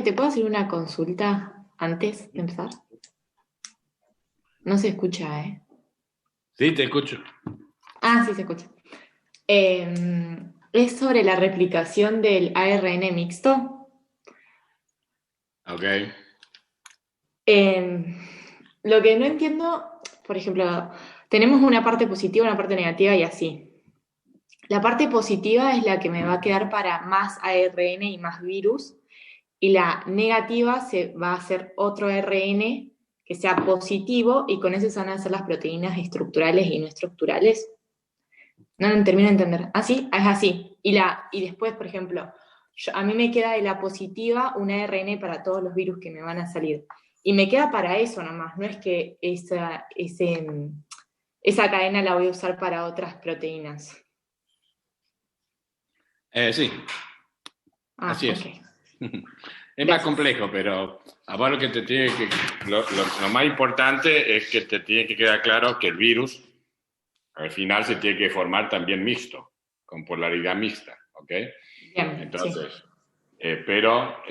¿te puedo hacer una consulta antes de empezar? No se escucha, ¿eh? Sí, te escucho. Ah, sí se escucha. Es sobre la replicación del ARN mixto. Ok. Eh, lo que no entiendo, por ejemplo, tenemos una parte positiva, una parte negativa y así. La parte positiva es la que me va a quedar para más ARN y más virus, y la negativa se va a hacer otro ARN que sea positivo y con eso se van a hacer las proteínas estructurales y no estructurales. No lo termino de entender. Así, es así. Y después, por ejemplo, a mí me queda de la positiva un ARN para todos los virus que me van a salir. Y me queda para eso nomás, no es que esa cadena la voy a usar para otras proteínas. Sí, Ah, así ok. es. Es más Gracias. complejo, pero a vos lo que te tiene que. Lo más importante es que te tiene que quedar claro que el virus al final se tiene que formar también mixto, con polaridad mixta, ¿ok? Bien, sí. Entonces, pero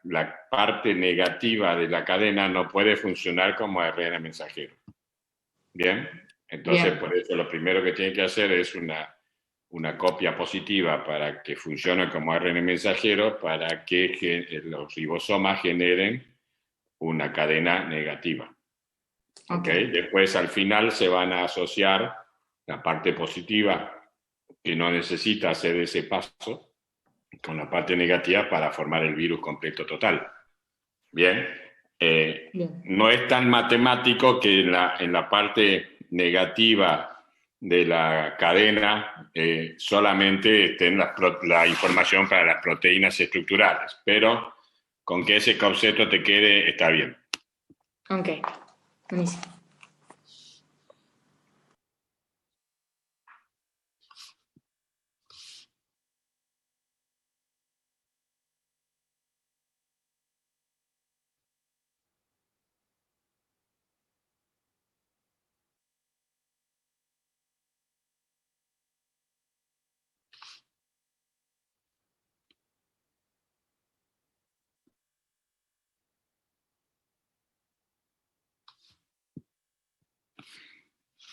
la parte negativa de la cadena no puede funcionar como ARN mensajero. Bien, entonces Bien. por eso lo primero que tiene que hacer es una copia positiva para que funcione como ARN mensajero, para que los ribosomas generen una cadena negativa. ¿Ok? Ok. Después al final se van a asociar la parte positiva que no necesita hacer ese paso con la parte negativa para formar el virus completo total. Bien, Bien. no es tan matemático que en la parte negativa de la cadena solamente estén la información para las proteínas estructurales, pero con que ese concepto te quede está bien. Ok. Buenísimo.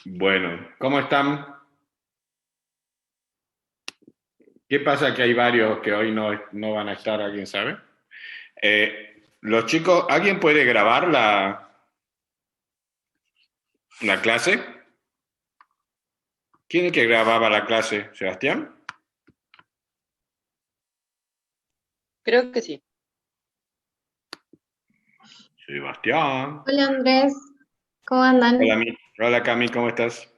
Bueno, ¿cómo están? ¿Qué pasa que hay varios que hoy no van a estar, alguien sabe? Los chicos, ¿alguien puede grabar la clase? ¿Quién es el que grababa la clase? ¿Sebastián? Creo que sí. Sebastián. Hola Andrés, ¿cómo andan? Hola Cami, ¿cómo estás?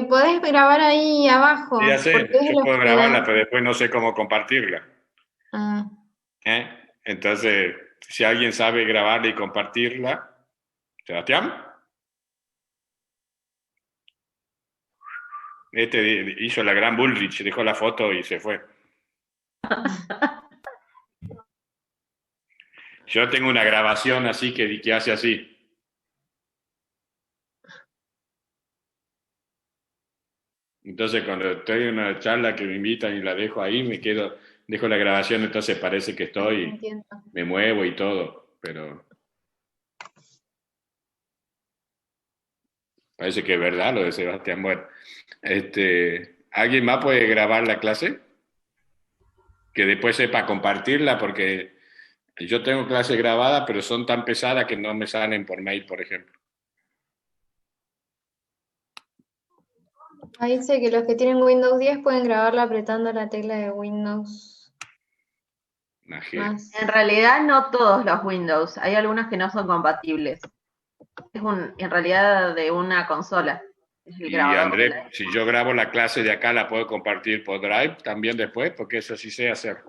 Podés grabar ahí Sí, ya abajo, porque sé, es yo el puedo grabarla, pero hospedaje. después no sé cómo compartirla. Ah, ¿Eh? Entonces, si alguien sabe grabarla y compartirla, Sebastián, este hizo la gran Bullrich, dejó la foto y se fue. Yo tengo una grabación así que hace así. Entonces, cuando estoy en una charla que me invitan y la dejo ahí, dejo la grabación, entonces parece que estoy, entiendo. me muevo y todo, pero parece que es verdad lo de Sebastián. Bueno, ¿alguien más puede grabar la clase? Que después sepa compartirla, porque yo tengo clases grabadas, pero son tan pesadas que no me salen por mail, por ejemplo. Ahí dice que los que tienen Windows 10 pueden grabarla apretando la tecla de Windows Imagínate. más. En realidad no todos los Windows, hay algunos que no son compatibles. En realidad de una consola, es el Y grabador de Andrés, la. si yo grabo la clase de acá, ¿la puedo compartir por Drive también después? Porque eso sí sé hacer.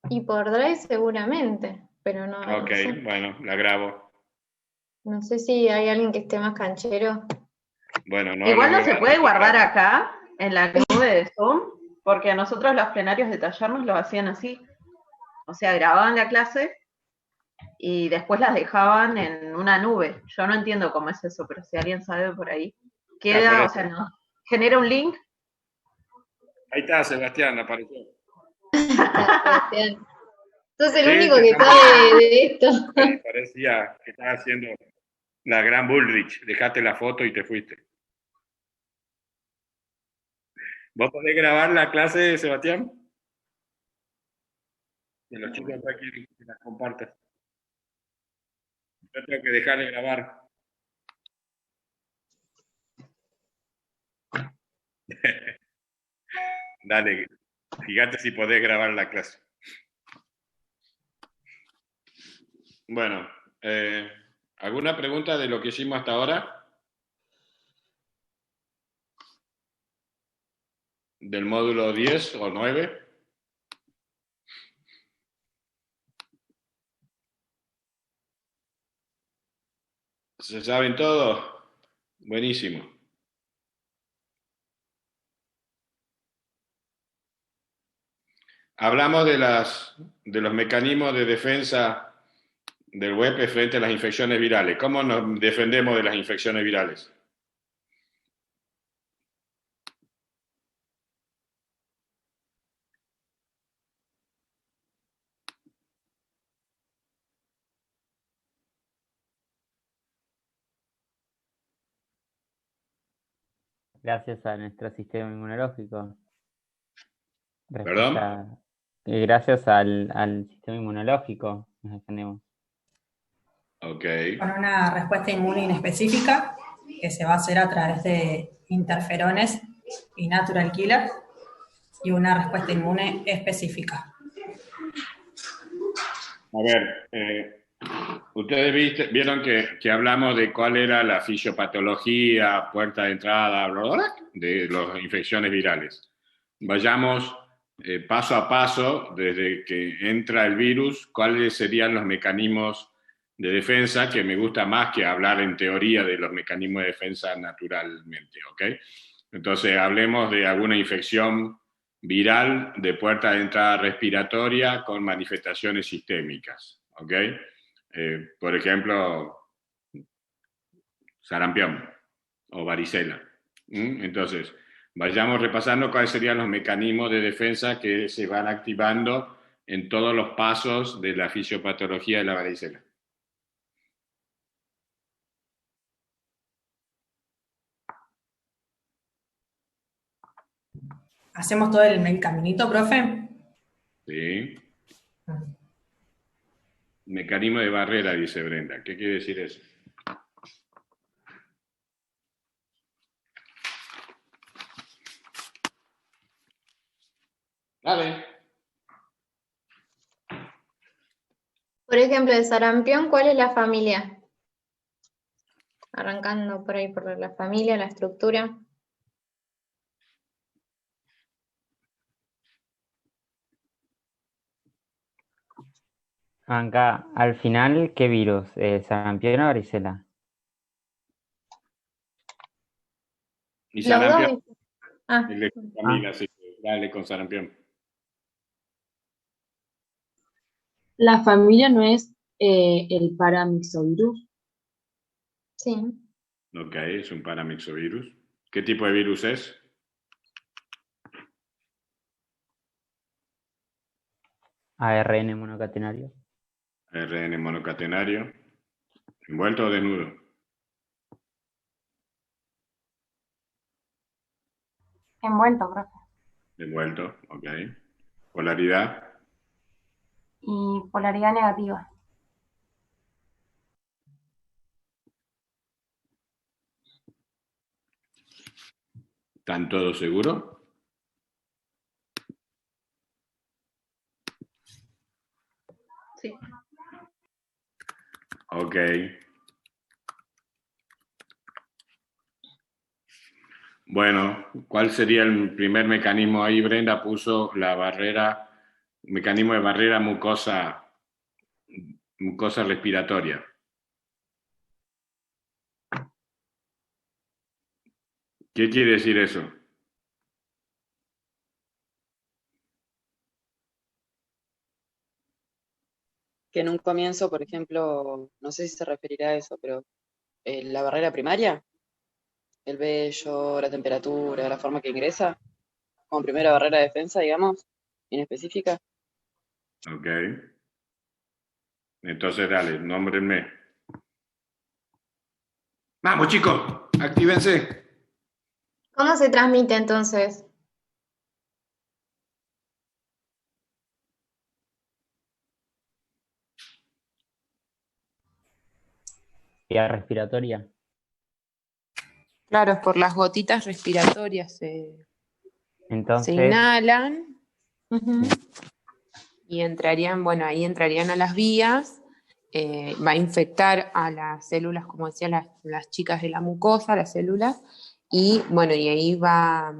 Y por Drive seguramente, pero no, Ok, no sé. bueno, la grabo. No sé si hay alguien que esté más canchero. Bueno, no le Igual no voy a se dar puede el guardar teclado. acá en la nube de Zoom, porque a nosotros los plenarios de taller nos lo hacían así. O sea, grababan la clase y después las dejaban en una nube. Yo no entiendo cómo es eso, pero si alguien sabe por ahí, Ya, por queda, o eso. sea, no, genera un link Ahí está, Sebastián, apareció. Sebastián. Sos el Sí, único te que estamos sabe de esto. ahí, parecía que estaba haciendo la gran Bullrich. Dejaste la foto y te fuiste. ¿Vos podés grabar la clase, Sebastián? Que los chicos acá quieren que la compartas. Yo tengo que dejar de grabar. Dale, fíjate si podés grabar la clase. Bueno, ¿alguna pregunta de lo que hicimos hasta ahora? ¿Del módulo 10 o 9? ¿Se saben todo? Buenísimo. Hablamos de los mecanismos de defensa del web frente a las infecciones virales. ¿Cómo nos defendemos de las infecciones virales? Gracias a nuestro sistema inmunológico. ¿Perdón? Gracias al sistema inmunológico nos defendemos. Ok. Con una respuesta inmune inespecífica que se va a hacer a través de interferones y natural killer y una respuesta inmune específica. A ver, ustedes vieron que hablamos de cuál era la fisiopatología, puerta de entrada, bla, bla, bla, de las infecciones virales. Vayamos paso a paso, desde que entra el virus, cuáles serían los mecanismos de defensa, que me gusta más que hablar en teoría de los mecanismos de defensa naturalmente, ¿ok? Entonces, hablemos de alguna infección viral de puerta de entrada respiratoria con manifestaciones sistémicas, ¿ok? Por ejemplo, sarampión o varicela. Entonces, vayamos repasando cuáles serían los mecanismos de defensa que se van activando en todos los pasos de la fisiopatología de la varicela. ¿Hacemos todo el caminito, profe? ¿Sí? Mecanismo de barrera, dice Brenda. ¿Qué quiere decir eso? Dale. Por ejemplo, de sarampión, ¿cuál es la familia? Arrancando por ahí por la familia, la estructura. Acá, al final, ¿qué virus? ¿Sarampión o varicela? Y Los dos. sarampión. Ah, El de contamina, así que dale con sarampión. La familia no es el paramyxovirus. sí. Ok, es un paramyxovirus. ¿Qué tipo de virus es? ARN monocatenario. ARN monocatenario. ¿Envuelto o desnudo? Envuelto, profe. Envuelto, ok. Polaridad. Y polaridad negativa. ¿Están todos seguros? Sí. Ok. Bueno, ¿cuál sería el primer mecanismo? Ahí Brenda puso la barrera, mecanismo de barrera mucosa respiratoria. ¿Qué quiere decir eso? Que en un comienzo, por ejemplo, no sé si se referirá a eso, pero la barrera primaria, el vello, la temperatura, la forma que ingresa, como primera barrera de defensa, digamos, inespecífica. Ok. Entonces, dale, nómbrenme. Vamos, chicos, actívense. ¿Cómo se transmite entonces? Vía respiratoria. Claro, es por las gotitas respiratorias se Entonces, inhalan y entrarían, bueno, ahí entrarían a las vías, va a infectar a las células, como decían las chicas de la mucosa, las células, y bueno, y ahí va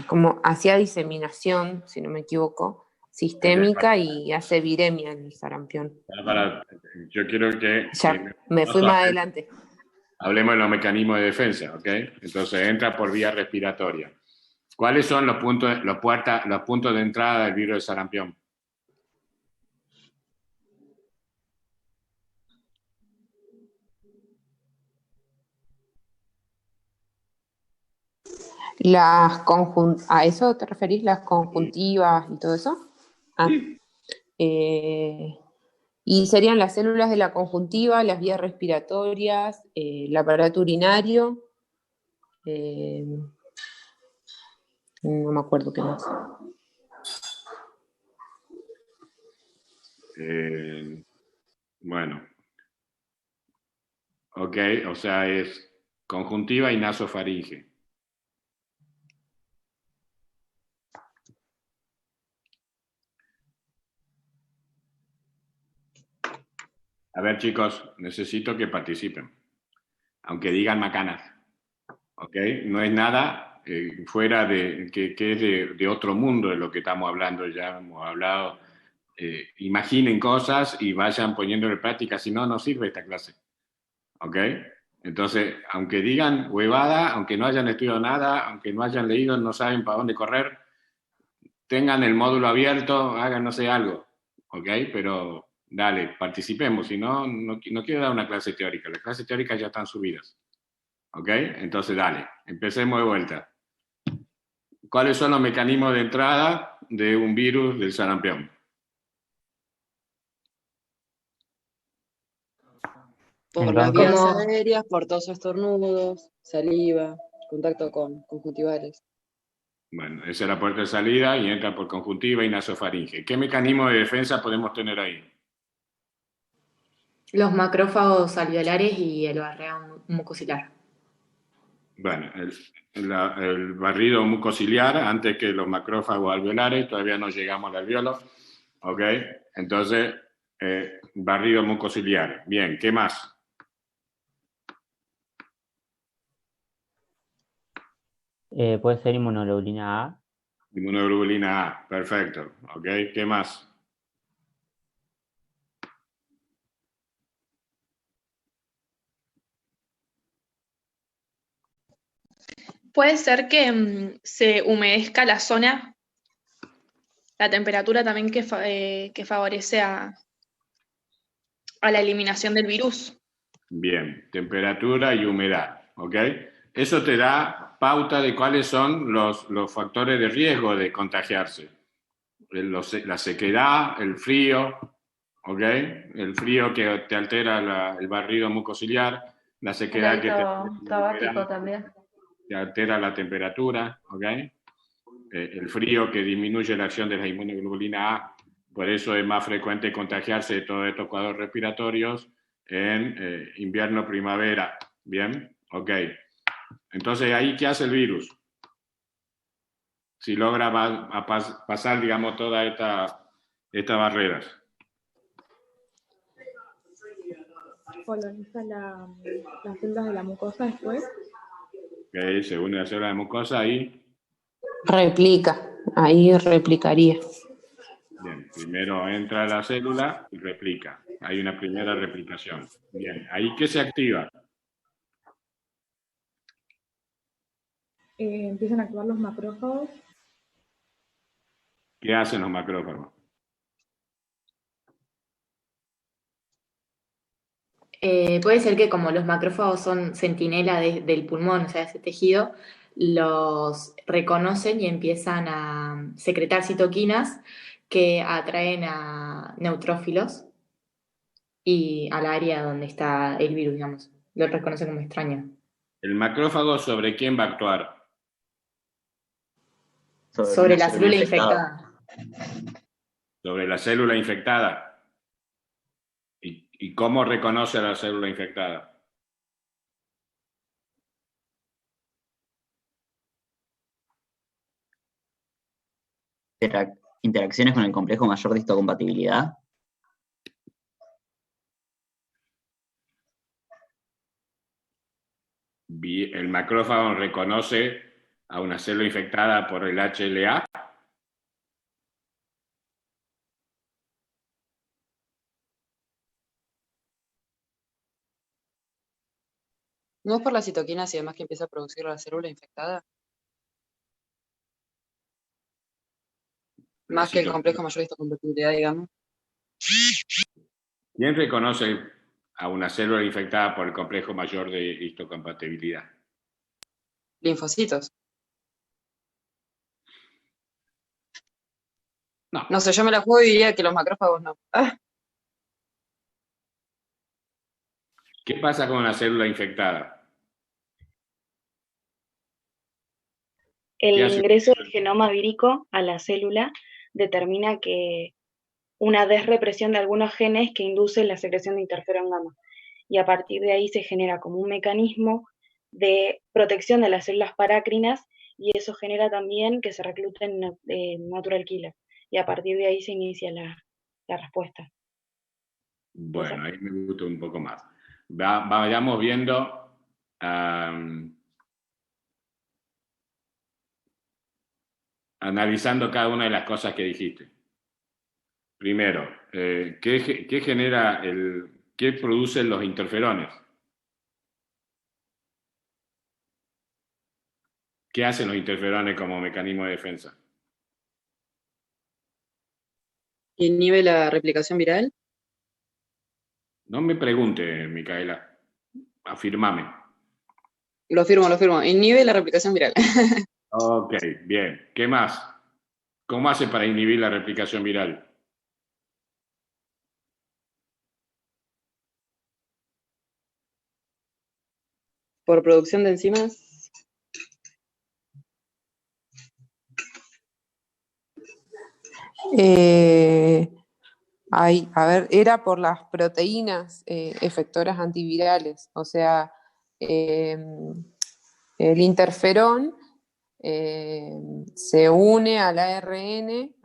como hacia diseminación, si no me equivoco, sistémica y hace viremia en el sarampión. Yo quiero que Ya, me fui más adelante. hablemos de los mecanismos de defensa, ¿ok? Entonces entra por vía respiratoria. ¿Cuáles son los puntos de entrada del virus de sarampión? ¿A eso te referís? ¿Las conjuntivas y todo eso? Ah. Y serían las células de la conjuntiva, las vías respiratorias, el aparato urinario, no me acuerdo qué más. Bueno. Ok, o sea, es conjuntiva y nasofaringe. A ver, chicos, necesito que participen, aunque digan macanas, ¿ok? No es nada fuera de que es de otro mundo de lo que estamos hablando, ya hemos hablado. Imaginen cosas y vayan poniéndolo en práctica, si no, no sirve esta clase, ¿ok? Entonces, aunque digan huevada, aunque no hayan estudiado nada, aunque no hayan leído, no saben para dónde correr, tengan el módulo abierto, hagan, no sé, algo, ¿ok? Pero dale, participemos, si no, no quiero dar una clase teórica, las clases teóricas ya están subidas, ¿ok? Entonces, dale, empecemos de vuelta. ¿Cuáles son los mecanismos de entrada de un virus del sarampión? Por las vías aéreas, por tos o estornudos, saliva, contacto con conjuntivales. Bueno, esa es la puerta de salida y entra por conjuntiva y nasofaringe. ¿Qué mecanismo de defensa podemos tener ahí? Los macrófagos alveolares y el barrido mucociliar. Bueno, el barrido mucociliar, antes que los macrófagos alveolares, todavía no llegamos al alveolo, ¿ok? Entonces, barrido mucociliar. Bien, ¿qué más? Puede ser inmunoglobulina A. Inmunoglobulina A, perfecto. ¿Ok? ¿Qué más? Puede ser que se humedezca la zona, la temperatura también que favorece a la eliminación del virus. Bien, temperatura y humedad, ¿ok? Eso te da pauta de cuáles son los factores de riesgo de contagiarse. La sequedad, el frío, ¿ok? El frío que te altera el barrido mucociliar, la sequedad que tabático también. te altera la temperatura, ¿ok? El frío que disminuye la acción de la inmunoglobulina A, por eso es más frecuente contagiarse de todos estos cuadros respiratorios en invierno, primavera, ¿bien? Ok. Entonces, ¿ahí qué hace el virus? Si logra pasar, digamos, todas estas barreras. Coloniza las células de la mucosa después. Ok, se une a la célula de mucosa y... Replica, ahí replicaría. Bien, primero entra a la célula y replica. Hay una primera replicación. Bien, ¿ahí qué se activa? Empiezan a actuar los macrófagos. ¿Qué hacen los macrófagos? Puede ser que como los macrófagos son centinela del pulmón, o sea, ese tejido, los reconocen y empiezan a secretar citoquinas que atraen a neutrófilos y al área donde está el virus, digamos. Lo reconoce como extraño. ¿El macrófago sobre quién va a actuar? Sobre la célula infectada. Sobre la célula infectada. ¿Y cómo reconoce a la célula infectada? Interacciones con el complejo mayor de histocompatibilidad. ¿El macrófago reconoce a una célula infectada por el HLA? ¿No es por las citoquinas y demás que empieza a producir la célula infectada? Más que el complejo mayor de histocompatibilidad, digamos. ¿Quién reconoce a una célula infectada por el complejo mayor de histocompatibilidad? Linfocitos. No. No sé, yo me la juego y diría que los macrófagos no. ¿Qué pasa con una célula infectada? El ¿Qué hace? ingreso del genoma vírico a la célula determina que una desrepresión de algunos genes que induce la secreción de interferón gamma. Y a partir de ahí se genera como un mecanismo de protección de las células parácrinas y eso genera también que se recluten natural killer. Y a partir de ahí se inicia la respuesta. Bueno, ahí me gusta un poco más. Vayamos viendo analizando cada una de las cosas que dijiste. Primero, ¿qué genera qué producen los interferones? ¿Qué hacen los interferones como mecanismo de defensa? ¿Inhibe la replicación viral? No me pregunte, Micaela. Afirmame. Lo afirmo. Inhibe la replicación viral. Ok, bien. ¿Qué más? ¿Cómo hace para inhibir la replicación viral? ¿Por producción de enzimas? A ver, era por las proteínas efectoras antivirales, o sea, el interferón se une al ARN,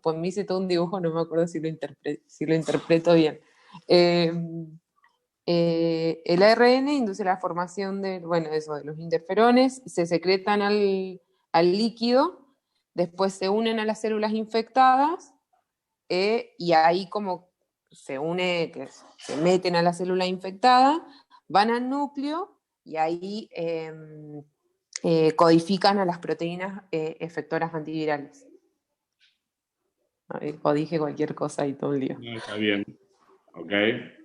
pues me hice todo un dibujo, no me acuerdo si lo interpreto bien. El ARN induce la formación de los interferones, se secretan al líquido, después se unen a las células infectadas, y ahí como se meten a la célula infectada, van al núcleo y ahí codifican a las proteínas efectoras antivirales. O dije cualquier cosa y todo el día. No, está bien. ¿Ok?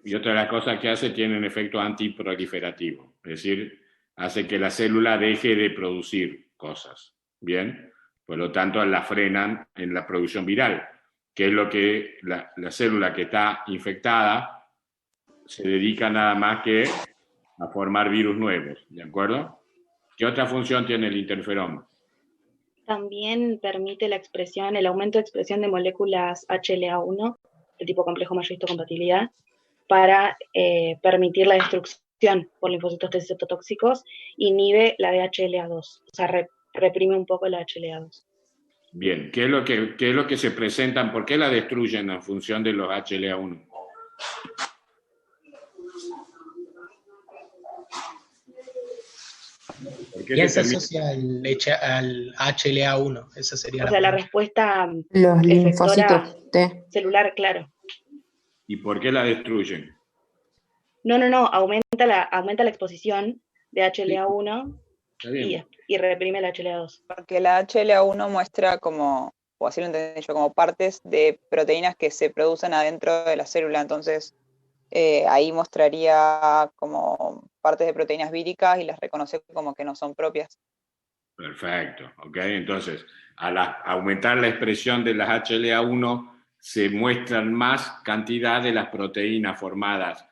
Y otra de las cosas que hace tiene un efecto antiproliferativo, es decir, hace que la célula deje de producir cosas. ¿Bien? Por lo tanto, la frenan en la producción viral, que es lo que la célula que está infectada se dedica nada más que a formar virus nuevos, ¿de acuerdo? ¿Qué otra función tiene el interferón? También permite el aumento de expresión de moléculas HLA1, de tipo complejo mayor histocompatibilidad, para permitir la destrucción por linfocitos T citotóxicos, inhibe la de HLA2, o sea, reprime un poco la HLA2. Bien, ¿qué es lo que se presentan? ¿Por qué la destruyen en función de los HLA1? ¿Quién se asocia al HLA1? Esa sería la respuesta los linfocitos T celular, claro. ¿Y por qué la destruyen? No, aumenta la exposición de HLA1 y reprime la HLA2. Porque la HLA1 muestra como, o así lo entendí yo, como partes de proteínas que se producen adentro de la célula, entonces ahí mostraría como partes de proteínas víricas y las reconoce como que no son propias. Perfecto, ¿ok? Entonces, al aumentar la expresión de las HLA1, se muestran más cantidad de las proteínas formadas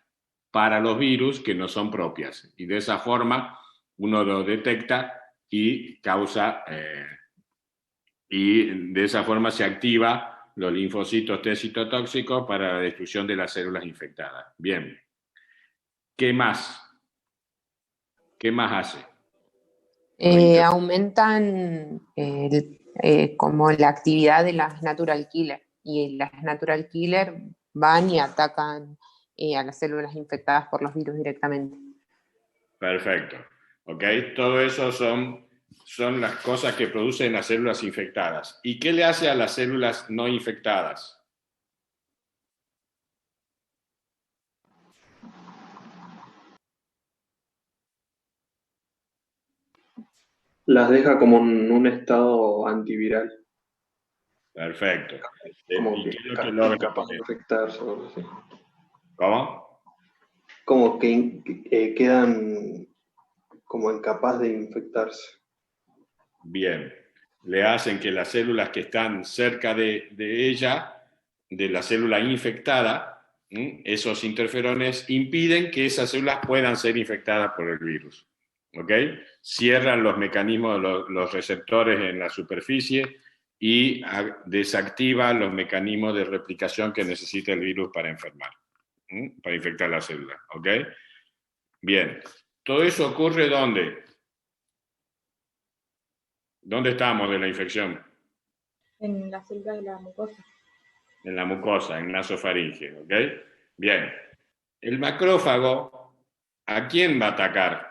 para los virus que no son propias. Y de esa forma uno lo detecta y causa, y de esa forma se activa los linfocitos T citotóxicos para la destrucción de las células infectadas. Bien. ¿Qué más? ¿Qué más hace? Aumentan como la actividad de las natural killer, y las natural killer van y atacan a las células infectadas por los virus directamente. Perfecto. ¿Ok? Todo eso son las cosas que producen las células infectadas. ¿Y qué le hace a las células no infectadas? Las deja como en un estado antiviral, Perfecto. como ¿Y que qué es lo que logra incapaz de infectarse o algo así. ¿Cómo? Como que quedan como incapaz de infectarse. Bien. Le hacen que las células que están cerca de ella, de la célula infectada, esos interferones impiden que esas células puedan ser infectadas por el virus. ¿Ok? Cierran los mecanismos, los receptores en la superficie y desactivan los mecanismos de replicación que necesita el virus para enfermar, para infectar la célula. ¿Ok? Bien. ¿Todo eso ocurre dónde? ¿Dónde estamos de la infección? En las células de la mucosa. En la mucosa, en nasofaringe, ¿ok? Bien. El macrófago, ¿a quién va a atacar?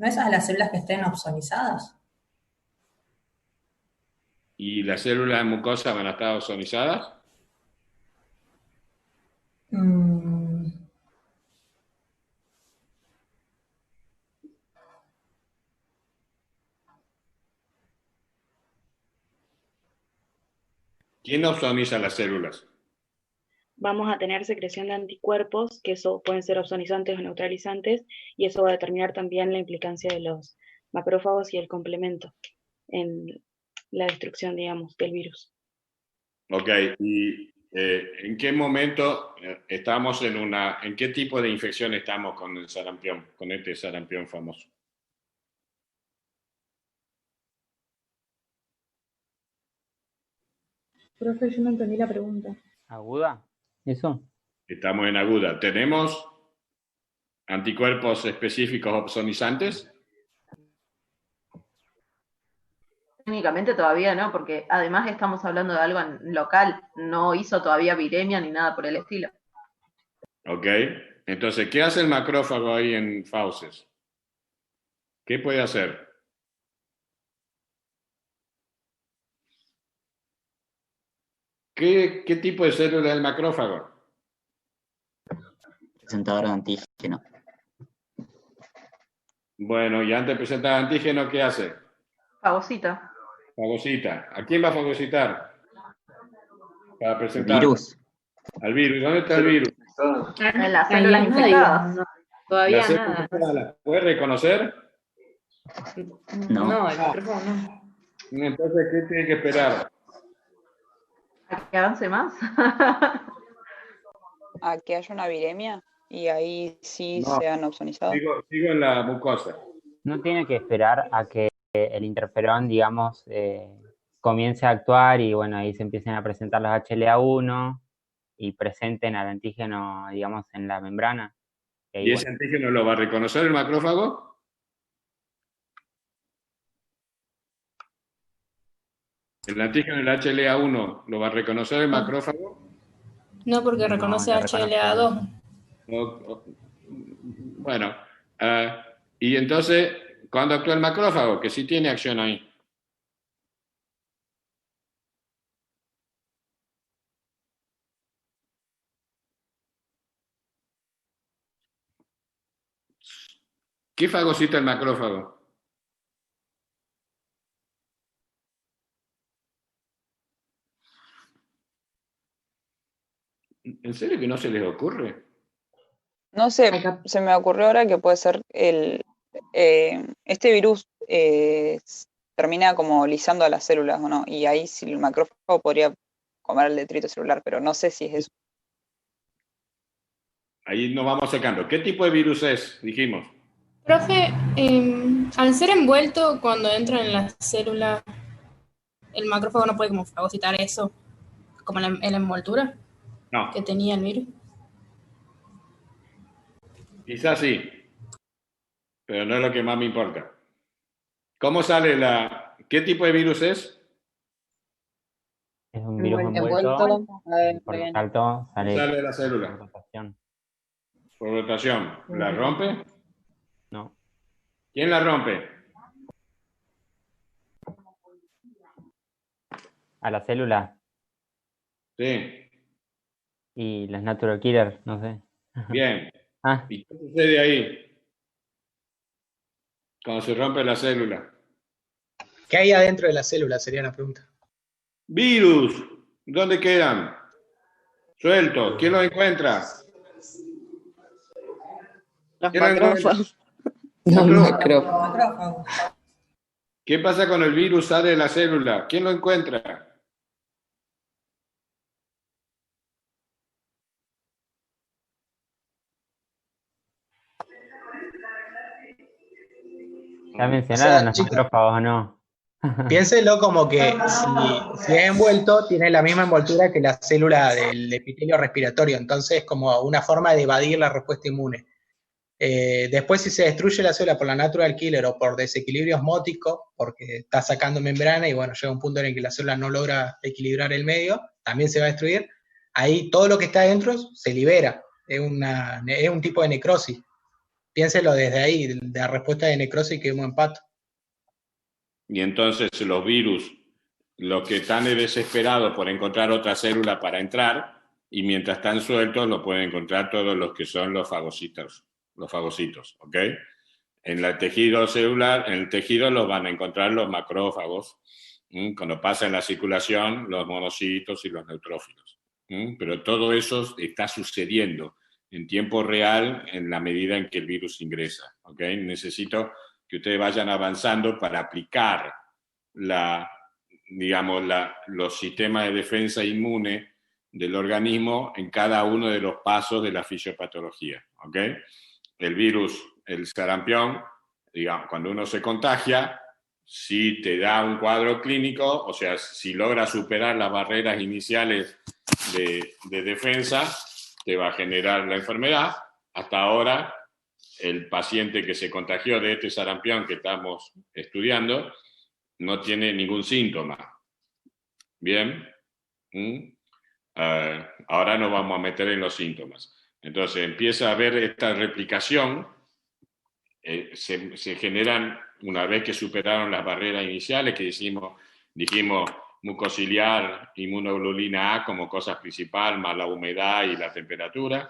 ¿No es a las células que estén opsonizadas? ¿Y las células mucosas van a estar ozonizadas? ¿Quién ozoniza las células? Vamos a tener secreción de anticuerpos, que eso pueden ser opsonizantes o neutralizantes, y eso va a determinar también la implicancia de los macrófagos y el complemento en la destrucción, digamos, del virus. Ok, ¿y en qué momento estamos en qué tipo de infección estamos con el sarampión, con este sarampión famoso? Profe, yo no entendí la pregunta. ¿Aguda? ¿Eso? Estamos en aguda. ¿Tenemos anticuerpos específicos opsonizantes? Técnicamente todavía no, porque además estamos hablando de algo local, no hizo todavía viremia ni nada por el estilo. Ok, entonces, ¿qué hace el macrófago ahí en fauces? ¿Qué puede hacer? ¿Qué tipo de célula es el macrófago? Presentador de antígeno. Bueno, y antes de presentar antígeno, ¿qué hace? Fagocita. Fagocita. ¿A quién va a fagocitar? Para presentar. Virus. Al virus. ¿Dónde está el virus? En las células infectadas. Todavía ¿La célula nada. infectada la puede reconocer? No, el micrófono no. Entonces, ¿qué tiene que esperar? ¿A que avance más? A que haya una viremia y ahí sí No, sean opsonizados. sigo en la mucosa. No tiene que esperar a que el interferón, digamos, comience a actuar y bueno, ahí se empiecen a presentar los HLA1 y presenten al antígeno, digamos, en la membrana. ¿Y ese antígeno lo va a reconocer el macrófago? ¿El antígeno del HLA1 lo va a reconocer el macrófago? No, porque reconoce HLA2. Bueno, y entonces, ¿cuándo actúa el macrófago? Que sí tiene acción ahí. ¿Qué fagocita el macrófago? ¿En serio que no se les ocurre? No sé, se me ocurrió ahora que puede ser este virus termina como lisando a las células o no, y ahí sí el macrófago podría comer el detrito celular, pero no sé si es eso. Ahí nos vamos sacando. ¿Qué tipo de virus es? Dijimos. Profe, al ser envuelto cuando entra en la célula, el macrófago no puede como fagocitar eso, como en la envoltura No. que tenía el virus. Quizás sí, pero no es lo que más me importa. ¿Cómo sale ¿Qué tipo de virus es? Es un virus envuelto, por lo tanto sale de la célula. Por rotación. Por rotación. ¿La rompe? No. ¿Quién la rompe? ¿A la célula? Sí. Y las natural killers, no sé. Bien. Ah. ¿Y qué sucede ahí? Cuando se rompe la célula. ¿Qué hay adentro de la célula? Sería la pregunta. Virus. ¿Dónde quedan? Sueltos. ¿Quién los encuentra? Los ¿Quién los encuentra? macrófagos. Los Macrófagos. ¿Qué pasa con el virus? Sale de la célula. ¿Quién lo encuentra? Ya mencionaron los chicos, macrófagos, ¿o no? Piénselo como que si es envuelto, tiene la misma envoltura que la célula del epitelio respiratorio, entonces como una forma de evadir la respuesta inmune. Después, si se destruye la célula por la natural killer o por desequilibrio osmótico, porque está sacando membrana y bueno, llega un punto en el que la célula no logra equilibrar el medio, también se va a destruir. Ahí todo lo que está adentro se libera, es un tipo de necrosis. Piénselo desde ahí, de la respuesta de necrosis que vimos en pato. Y entonces los virus, los que están desesperados por encontrar otra célula para entrar, y mientras están sueltos lo pueden encontrar todos los que son los fagocitos, ¿ok? En el tejido celular, en el tejido los van a encontrar los macrófagos, cuando pasa en la circulación los monocitos y los neutrófilos. Pero todo eso está sucediendo en tiempo real en la medida en que el virus ingresa, ¿ok? Necesito que ustedes vayan avanzando para aplicar los sistemas de defensa inmune del organismo en cada uno de los pasos de la fisiopatología, ¿ok? El virus, el sarampión, digamos, cuando uno se contagia, si te da un cuadro clínico, o sea, si logra superar las barreras iniciales de defensa, te va a generar la enfermedad. Hasta ahora, el paciente que se contagió de este sarampión que estamos estudiando no tiene ningún síntoma. Bien. Ahora nos vamos a meter en los síntomas. Entonces empieza a haber esta replicación, se generan, una vez que superaron las barreras iniciales que dijimos mucociliar, inmunoglobulina A como cosa principal, más la humedad y la temperatura.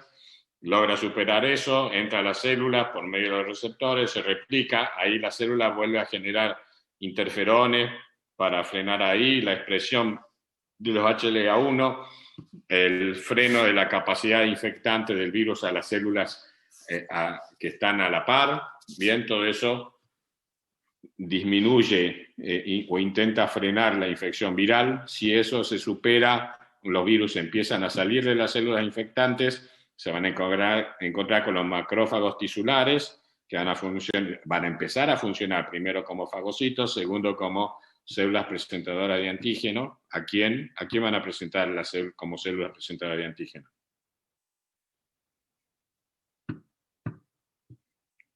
Logra superar eso, entra a la célula por medio de los receptores, se replica, ahí la célula vuelve a generar interferones para frenar ahí la expresión de los HLA1, el freno de la capacidad infectante del virus a las células que están a la par. Bien, todo eso disminuye o intenta frenar la infección viral. Si eso se supera, los virus empiezan a salir de las células infectantes, se van a encontrar con los macrófagos tisulares, que van a empezar a funcionar primero como fagocitos, segundo como células presentadoras de antígeno. ¿A quién van a presentar como células presentadoras de antígeno?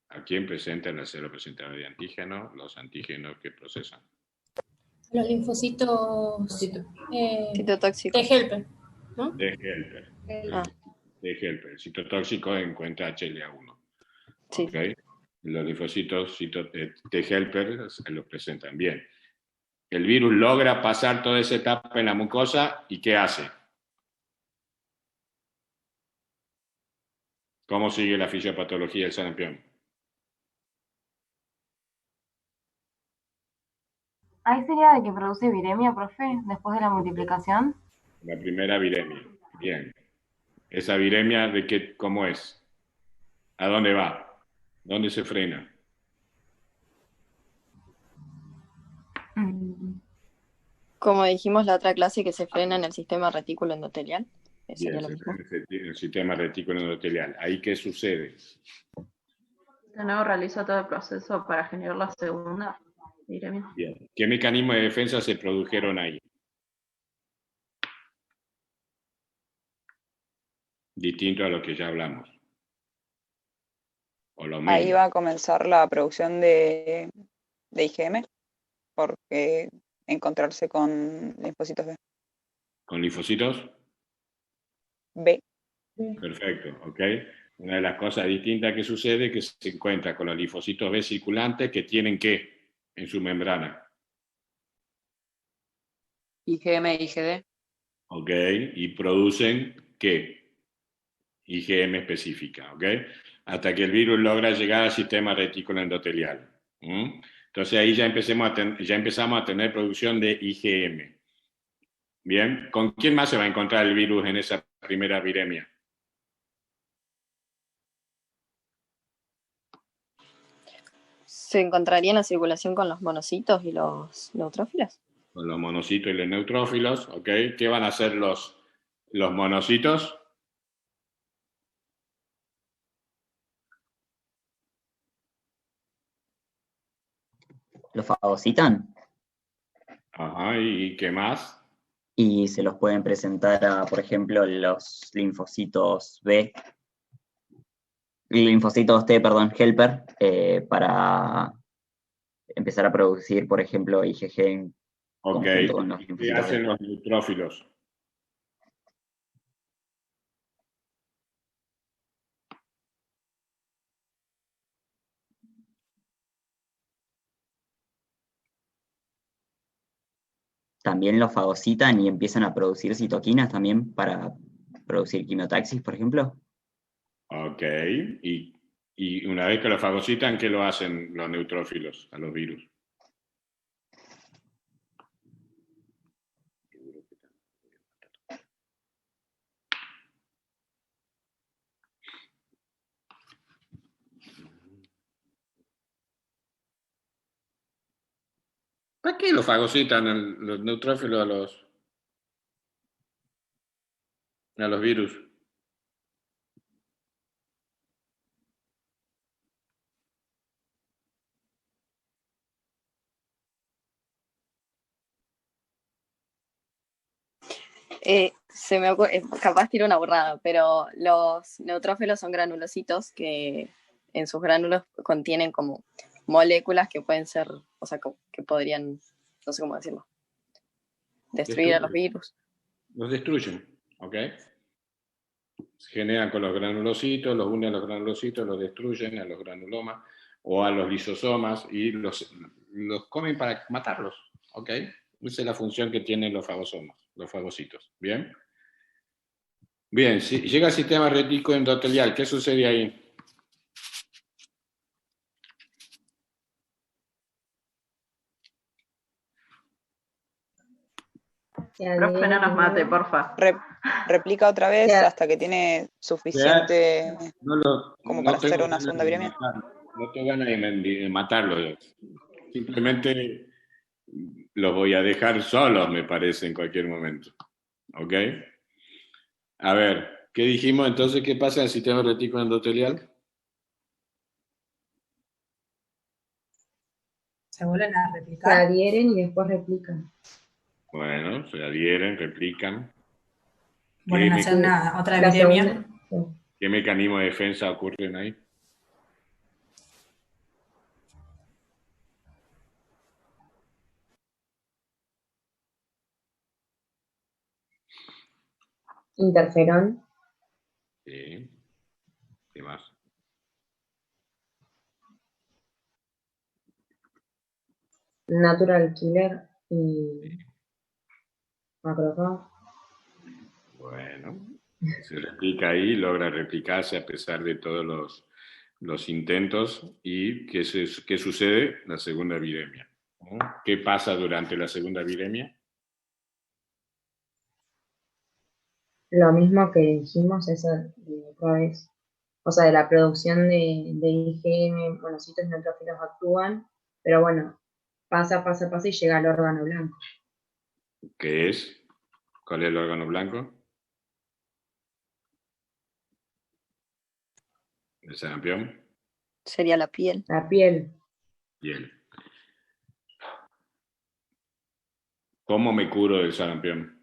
¿A quién presentan las células presentadoras de antígeno? Los antígenos que procesan. Los linfocitos citotóxicos. T helper, ¿no? T helper. T helper. El citotóxico encuentra HLA1. Sí. ¿Okay? Los linfocitos T helper los presentan bien. El virus logra pasar toda esa etapa en la mucosa y ¿qué hace? ¿Cómo sigue la fisiopatología del sarampión? ¿Ahí sería de que produce viremia, profe, después de la multiplicación? La primera viremia. Bien. ¿Esa viremia de qué, cómo es? ¿A dónde va? ¿Dónde se frena? Como dijimos la otra clase, que se frena en el sistema retículo endotelial. Eso Bien, sería lo se mismo. frena en el sistema retículo endotelial. ¿Ahí qué sucede? De nuevo realiza todo el proceso para generar la segunda viremia. Bien. ¿Qué mecanismos de defensa se produjeron ahí? Distinto a lo que ya hablamos. O lo mismo. Ahí va a comenzar la producción de IgM, porque encontrarse con linfocitos B. ¿Con linfocitos? B. Perfecto, ok. Una de las cosas distintas que sucede es que se encuentra con los linfocitos B circulantes que tienen ¿qué? En su membrana. IgM, IgD. Ok, y producen ¿qué? IgM específica, ok. Hasta que el virus logra llegar al sistema retículo endotelial. Entonces ahí ya empezamos a tener producción de IgM. Bien, ¿con quién más se va a encontrar el virus en esa primera viremia? ¿Se encontraría en la circulación con los monocitos y los neutrófilos? Con los monocitos y los neutrófilos, ¿ok? ¿Qué van a hacer los monocitos? ¿Lo fagocitan? Ajá, ¿y qué más? Y se los pueden presentar a, por ejemplo, los linfocitos B, linfocitos T, perdón, helper, para empezar a producir, por ejemplo, IgG en conjunto con los ¿Qué linfocitos hacen B. los neutrófilos? También los fagocitan y empiezan a producir citoquinas también para producir quimiotaxis, por ejemplo. Ok, y una vez que lo fagocitan, ¿qué lo hacen los neutrófilos a los virus? ¿Para qué lo fagocitan los neutrófilos a los virus? Capaz tiro una burrada, pero los neutrófilos son granulocitos que en sus gránulos contienen como moléculas que pueden ser, o sea, que podrían, no sé cómo decirlo, destruir a los virus. Los destruyen, ¿ok? Se generan con los granulocitos, los unen a los granulocitos, los destruyen a los granulomas o a los lisosomas y los comen para matarlos, ¿ok? Esa es la función que tienen los fagosomas, los fagocitos, ¿bien? Bien, si llega al sistema retículo endotelial, ¿qué sucede ahí? Profe, no nos mate, porfa. Replica otra vez hasta que tiene suficiente como para hacer una segunda viremia. No tengo ganas de matarlo. Simplemente los voy a dejar solos, me parece, en cualquier momento. ¿Ok? A ver, ¿qué dijimos entonces? ¿Qué pasa en el sistema retículo endotelial? Se vuelven a Se replicar. adhieren y después replican. Bueno, se adhieren, replican. Vuelven a hacer otra viremia. ¿Qué mecanismo de defensa ocurren ahí? Interferón, Sí. ¿Qué más? natural killer y macrófago. Bueno, se replica ahí, logra replicarse a pesar de todos los intentos. ¿Y qué sucede? La segunda viremia. ¿No? ¿Qué pasa durante la segunda viremia? Lo mismo que dijimos esa de otra vez. O sea, de la producción de IgM, monocitos y neutrófilos actúan, pero bueno, pasa y llega al órgano blanco. ¿Qué es? ¿Cuál es el órgano blanco? ¿El sarampión? Sería la piel. La piel. Piel. ¿Cómo me curo del sarampión?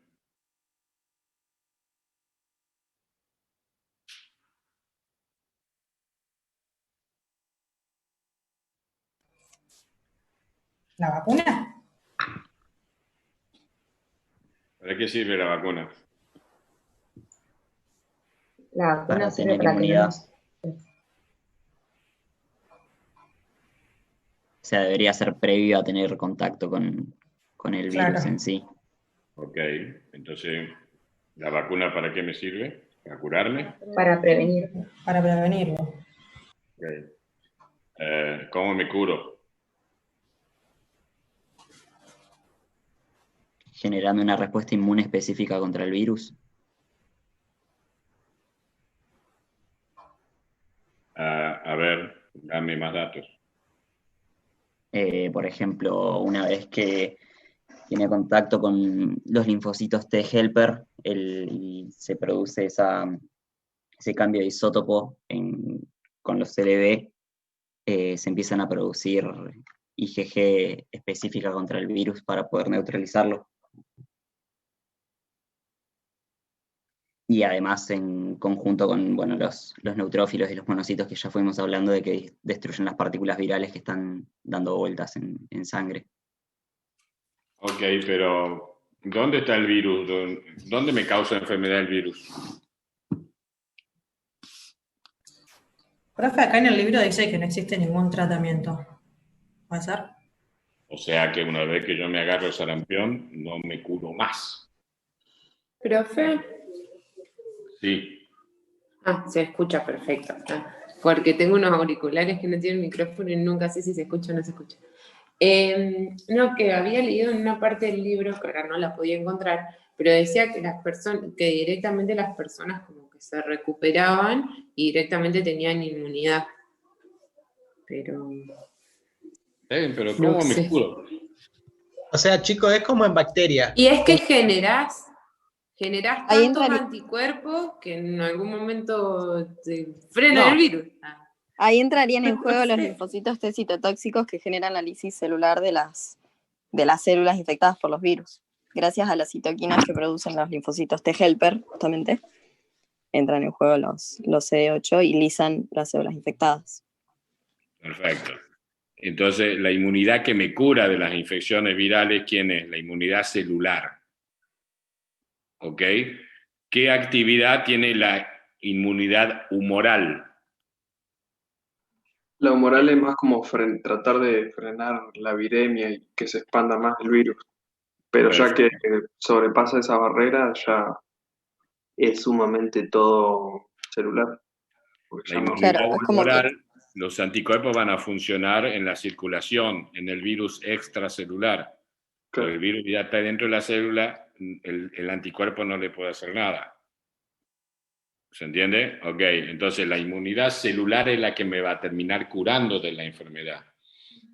¿La vacuna? ¿Para qué sirve la vacuna? La vacuna Para sirve tener para que no inmunidad. nos... O sea, debería ser previo a tener contacto con el virus Claro. en sí. Ok, entonces, ¿la vacuna para qué me sirve? ¿Para curarme? Para prevenir. Para prevenirlo. Ok. ¿Cómo me curo? Generando una respuesta inmune específica contra el virus. A ver, dame más datos. Por ejemplo, una vez que tiene contacto con los linfocitos T helper y se produce ese cambio de isótopo con los CLB, se empiezan a producir IgG específica contra el virus para poder neutralizarlo. Y además en conjunto con los neutrófilos y los monocitos que ya fuimos hablando de que destruyen las partículas virales que están dando vueltas en sangre. Ok, pero ¿dónde está el virus? ¿Dónde me causa enfermedad el virus? Profe, acá en el libro dice que no existe ningún tratamiento. ¿Puede ser? O sea que una vez que yo me agarro el sarampión, no me curo más. Profe. Sí. Se escucha perfecto. Porque tengo unos auriculares que no tienen micrófono y nunca sé si se escucha o no se escucha. No, que había leído en una parte del libro, que ahora no la podía encontrar, pero decía que que directamente las personas como que se recuperaban y directamente tenían inmunidad. Pero ¿cómo no me sé. curo? O sea, chicos, es como en bacteria. Y es que generás Ahí tantos entra- anticuerpos que en algún momento te frenan el virus. Ahí entrarían en No juego los sé. linfocitos T citotóxicos que generan la lisis celular de las células infectadas por los virus. Gracias a las citoquinas que producen los linfocitos T helper, justamente, entran en juego los CD8 y lisan las células infectadas. Perfecto. Entonces, la inmunidad que me cura de las infecciones virales, ¿quién es? La inmunidad celular. ¿Ok? ¿Qué actividad tiene la inmunidad humoral? La humoral es más como tratar de frenar la viremia y que se expanda más el virus. Pero ya que sobrepasa esa barrera, ya es sumamente todo celular. Porque La ya no- inmunidad Claro, es como que- humoral, los anticuerpos van a funcionar en la circulación, en el virus extracelular. Pero el virus ya está dentro de la célula, el anticuerpo no le puede hacer nada. ¿Se entiende? Ok, entonces la inmunidad celular es la que me va a terminar curando de la enfermedad,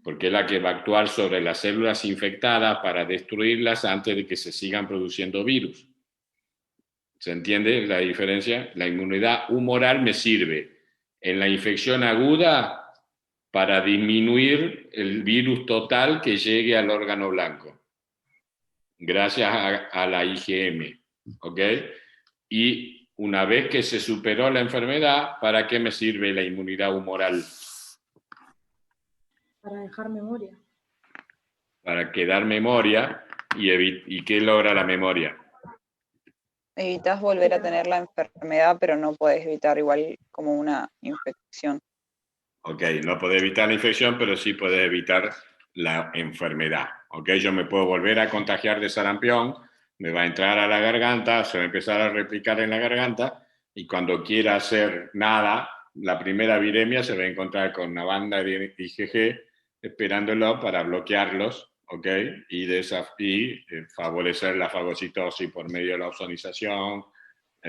porque es la que va a actuar sobre las células infectadas para destruirlas antes de que se sigan produciendo virus. ¿Se entiende la diferencia? La inmunidad humoral me sirve en la infección aguda para disminuir el virus total que llegue al órgano blanco, gracias a la IgM, ¿ok? Y una vez que se superó la enfermedad, ¿para qué me sirve la inmunidad humoral? Para dejar memoria. Para quedar memoria. ¿Y qué logra la memoria? Evitas volver a tener la enfermedad, pero no puedes evitar igual como una infección. Ok, no podés evitar la infección, pero sí podés evitar la enfermedad. Ok, yo me puedo volver a contagiar de sarampión, me va a entrar a la garganta, se va a empezar a replicar en la garganta, y cuando quiera hacer nada, la primera viremia se va a encontrar con una banda de IgG esperándolo para bloquearlos, ok, y favorecer la fagocitosis por medio de la ozonización,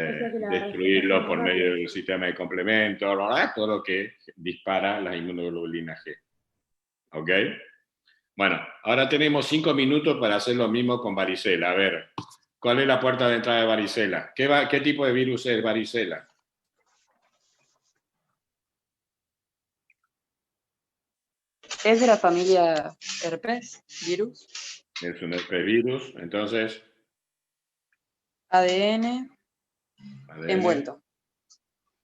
destruirlo por medio del sistema de complemento, todo lo que dispara la inmunoglobulina G. ¿Ok? Bueno, ahora tenemos 5 minutos para hacer lo mismo con varicela. A ver, ¿cuál es la puerta de entrada de varicela? ¿Qué tipo de virus es varicela? Es de la familia herpes virus. Es un herpesvirus, entonces... ADN envuelto.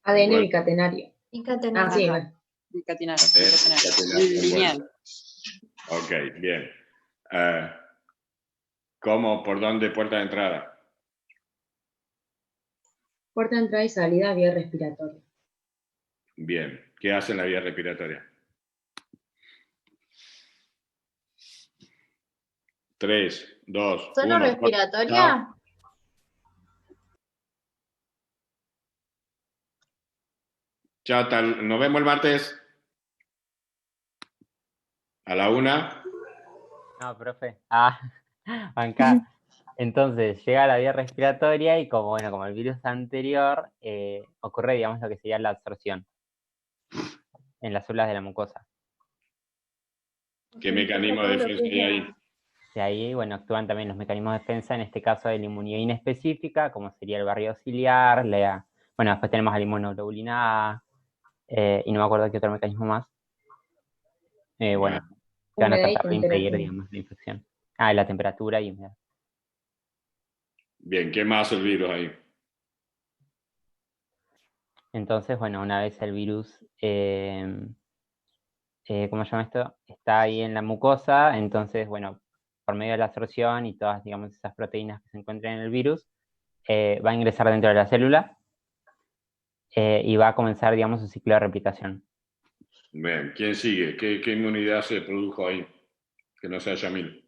ADN bicatenario. Bicatenario. Ah, sí. Bicatenario. Lineal. Ok, bien. ¿Cómo? ¿Por dónde puerta de entrada? Puerta de entrada y salida vía respiratoria. Bien. ¿Qué hace en la vía respiratoria? 3, 2, 1. ¿Zona respiratoria? Chao, nos vemos el martes. A la 1. No, profe. Acá. Entonces, llega a la vía respiratoria y como el virus anterior, ocurre, digamos, lo que sería la absorción en las células de la mucosa. ¿Qué mecanismo de defensa hay ahí? De ahí, actúan también los mecanismos de defensa, en este caso de la inmunidad inespecífica, como sería el barrido ciliar, después tenemos la inmunoglobulina A, y no me acuerdo qué otro mecanismo más. Que van a tratar de impedir, digamos, la infección. Y la temperatura y humedad. Bien, ¿qué más el virus ahí? Entonces, una vez el virus, ¿cómo se llama esto? Está ahí en la mucosa, entonces, por medio de la absorción y todas, digamos, esas proteínas que se encuentran en el virus, va a ingresar dentro de la célula y va a comenzar, digamos, su ciclo de replicación. Bien, ¿quién sigue? ¿Qué inmunidad se produjo ahí? Que no sea Yamil.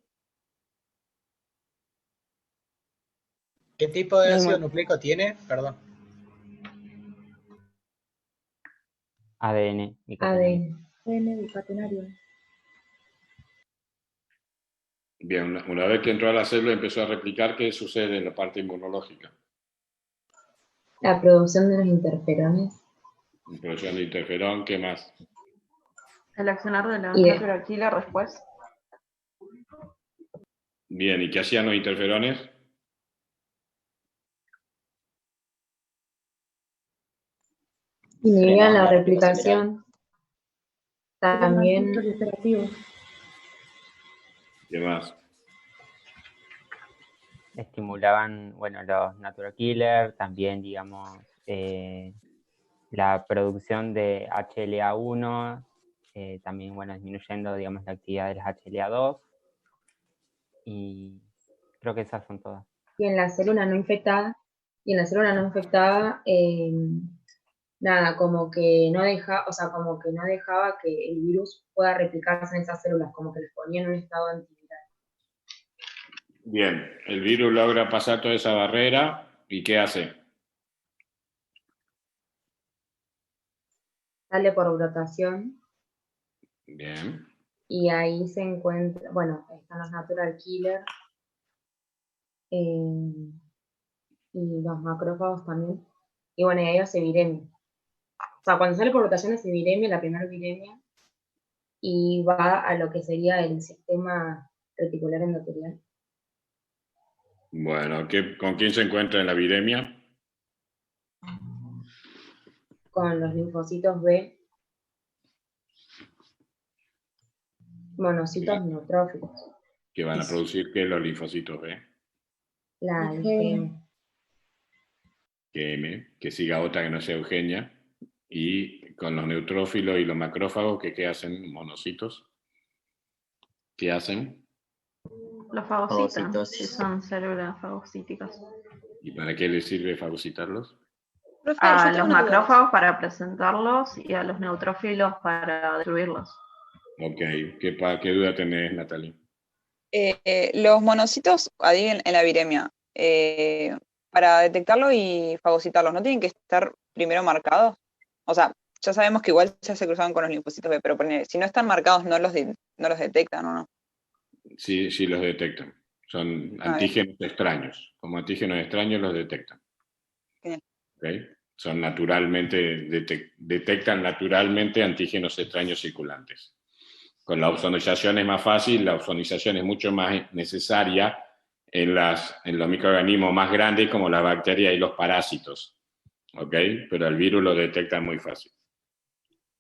¿Qué tipo de ácido nucleico tiene? Perdón. ADN. ADN bicatenario. Bien, una vez que entró a la célula y empezó a replicar, ¿qué sucede en la parte inmunológica? La producción de los interferones. Producción de interferón, ¿qué más? El accionar de la natural killer después. Bien, ¿y qué hacían los interferones? Inhibían la replicación. También. ¿Qué más? Estimulaban, los natural killer, también, digamos, la producción de HLA1, también, disminuyendo, digamos, la actividad de las HLA2, y creo que esas son todas. Y en la célula no infectada, nada, como que no dejaba que el virus pueda replicarse en esas células, como que les ponía en un estado antiviral. Bien, el virus logra pasar toda esa barrera, ¿y qué hace? Sale por brotación. Bien. Y ahí se encuentra, están los natural killer y los macrófagos también. Y y ahí hace viremia. O sea, cuando sale por rotación hace viremia, la primera viremia, y va a lo que sería el sistema reticular endotelial. Bueno, ¿con quién se encuentra en la viremia? Con los linfocitos B, monocitos neutrófilos. ¿Que van a producir qué los linfocitos B? La IgM. Que siga otra que no sea Eugenia. Y con los neutrófilos y los macrófagos, ¿qué hacen? ¿Monocitos? ¿Qué hacen? Los fagocitan, si son células fagocíticas. ¿Y para qué les sirve fagocitarlos? A los macrófagos para presentarlos y a los neutrófilos para destruirlos. Ok, ¿qué duda tenés, Natalie? Los monocitos adhieren en la viremia. Para detectarlo y fagocitarlos, ¿no tienen que estar primero marcados? O sea, ya sabemos que igual ya se cruzaban con los linfocitos B, pero si no están marcados, no los detectan, ¿o no? Sí, los detectan. Son antígenos extraños. Como antígenos extraños los detectan. Genial. ¿Okay? Son naturalmente, detectan naturalmente antígenos extraños circulantes. Con la ozonización es más fácil, la ozonización es mucho más necesaria en los microorganismos más grandes como la bacteria y los parásitos. ¿Ok? Pero el virus lo detecta muy fácil.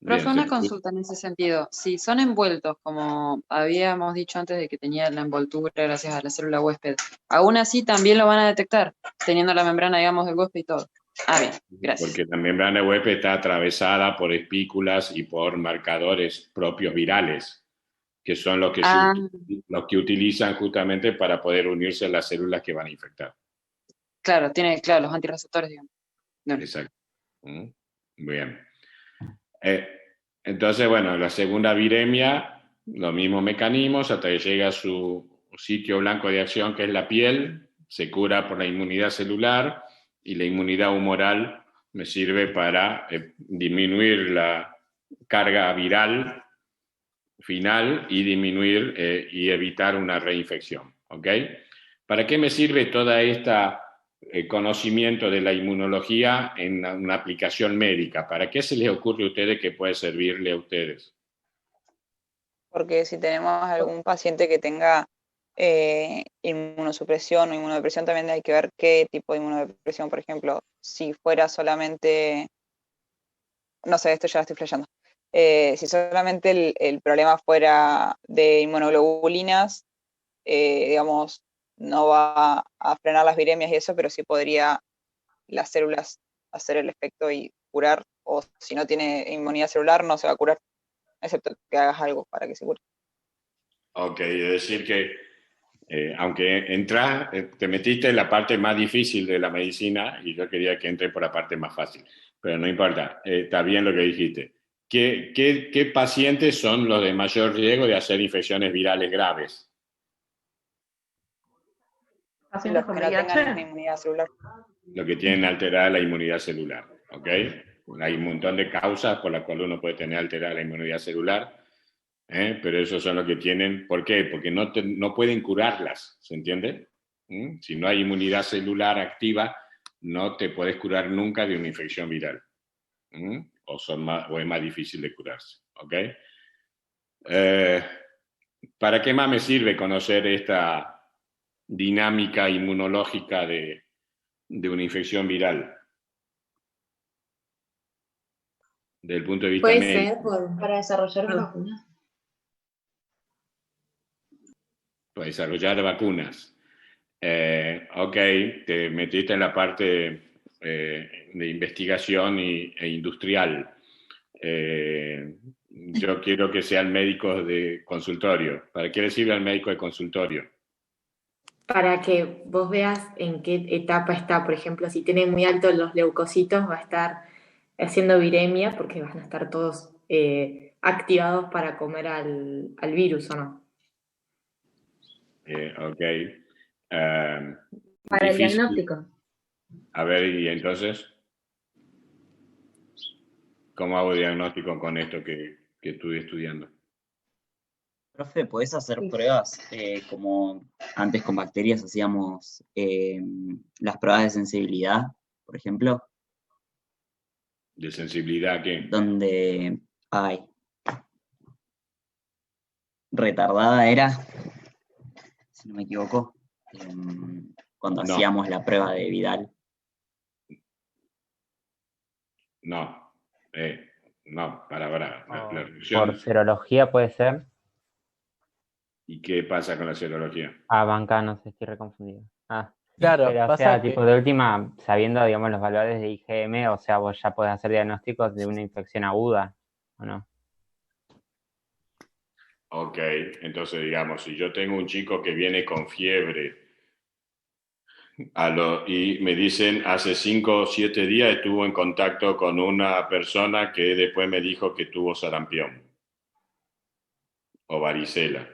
Profe, una consulta en ese sentido. Si son envueltos, como habíamos dicho antes de que tenía la envoltura gracias a la célula huésped, aún así también lo van a detectar, teniendo la membrana, digamos, del huésped y todo. Ah, bien, gracias. Porque la membrana huésped está atravesada por espículas y por marcadores propios virales, que son los que utilizan justamente para poder unirse a las células que van a infectar. Claro, tiene, claro, los antirreceptores, digamos. No. Exacto. Bien. Entonces, bueno, la segunda viremia, los mismos mecanismos, hasta que llega a su sitio blanco de acción, que es la piel, se cura por la inmunidad celular, y la inmunidad humoral me sirve para disminuir la carga viral final y disminuir y evitar una reinfección. ¿Ok? ¿Para qué me sirve toda esta conocimiento de la inmunología en una aplicación médica? ¿Para qué se les ocurre a ustedes que puede servirle a ustedes? Porque si tenemos algún paciente que tenga inmunosupresión o inmunodepresión, también hay que ver qué tipo de inmunodepresión. Por ejemplo, si fuera solamente, no sé, esto ya lo estoy flasheando. Si solamente el problema fuera de inmunoglobulinas, digamos, no va a frenar las viremias y eso, pero sí podría las células hacer el efecto y curar, o si no tiene inmunidad celular no se va a curar, excepto que hagas algo para que se cure. Ok, es decir que aunque entras, te metiste en la parte más difícil de la medicina y yo quería que entre por la parte más fácil, pero no importa, está bien lo que dijiste. ¿Qué pacientes son los de mayor riesgo de hacer infecciones virales graves? ¿Pacientes con Los que no tengan VIH? inmunidad celular. Los que tienen alterada la inmunidad celular, ¿ok? Hay un montón de causas por las cuales uno puede tener alterada la inmunidad celular, pero esos son los que tienen. ¿Por qué? Porque no pueden curarlas, ¿se entiende? Si no hay inmunidad celular activa, no te puedes curar nunca de una infección viral. O es más difícil de curarse, ¿ok? ¿Para qué más me sirve conocer esta dinámica inmunológica de una infección viral? Desde el punto de vista Puede médico. ser para desarrollar vacunas. Para desarrollar vacunas. Ok, te metiste en la parte de investigación e industrial. Yo quiero que sean médicos de consultorio. ¿Para qué le sirve al médico de consultorio? Para que vos veas en qué etapa está. Por ejemplo, si tiene muy altos los leucocitos, va a estar haciendo viremia porque van a estar todos activados para comer al virus, ¿o no? Ok. Para el diagnóstico. A ver, y entonces, ¿cómo hago diagnóstico con esto que estuve estudiando? Profe, ¿podés hacer pruebas como antes con bacterias hacíamos las pruebas de sensibilidad, por ejemplo? ¿De sensibilidad a qué? Donde, retardada era, si no me equivoco, cuando hacíamos la prueba de Vidal. No, para. Por serología puede ser. ¿Y qué pasa con la serología? Banca, no sé, estoy reconfundido. Claro, pero o sea, tipo de última, sabiendo, digamos, los valores de IgM, o sea, vos ya podés hacer diagnósticos de una infección aguda, ¿o no? Ok, entonces digamos, si yo tengo un chico que viene con fiebre y me dicen hace 5 o 7 días estuvo en contacto con una persona que después me dijo que tuvo sarampión o varicela.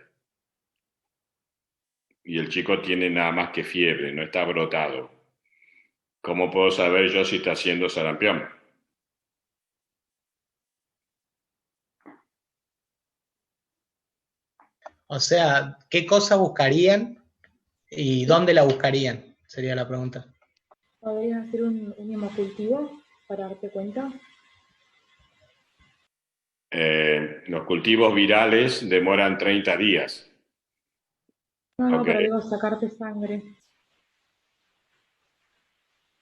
Y el chico tiene nada más que fiebre, no está brotado. ¿Cómo puedo saber yo si está haciendo sarampión? O sea, ¿qué cosa buscarían y dónde la buscarían? Sería la pregunta. ¿Podrías hacer un hemocultivo para darte cuenta? Los cultivos virales demoran 30 días. No, Ok. pero digo sacarte sangre.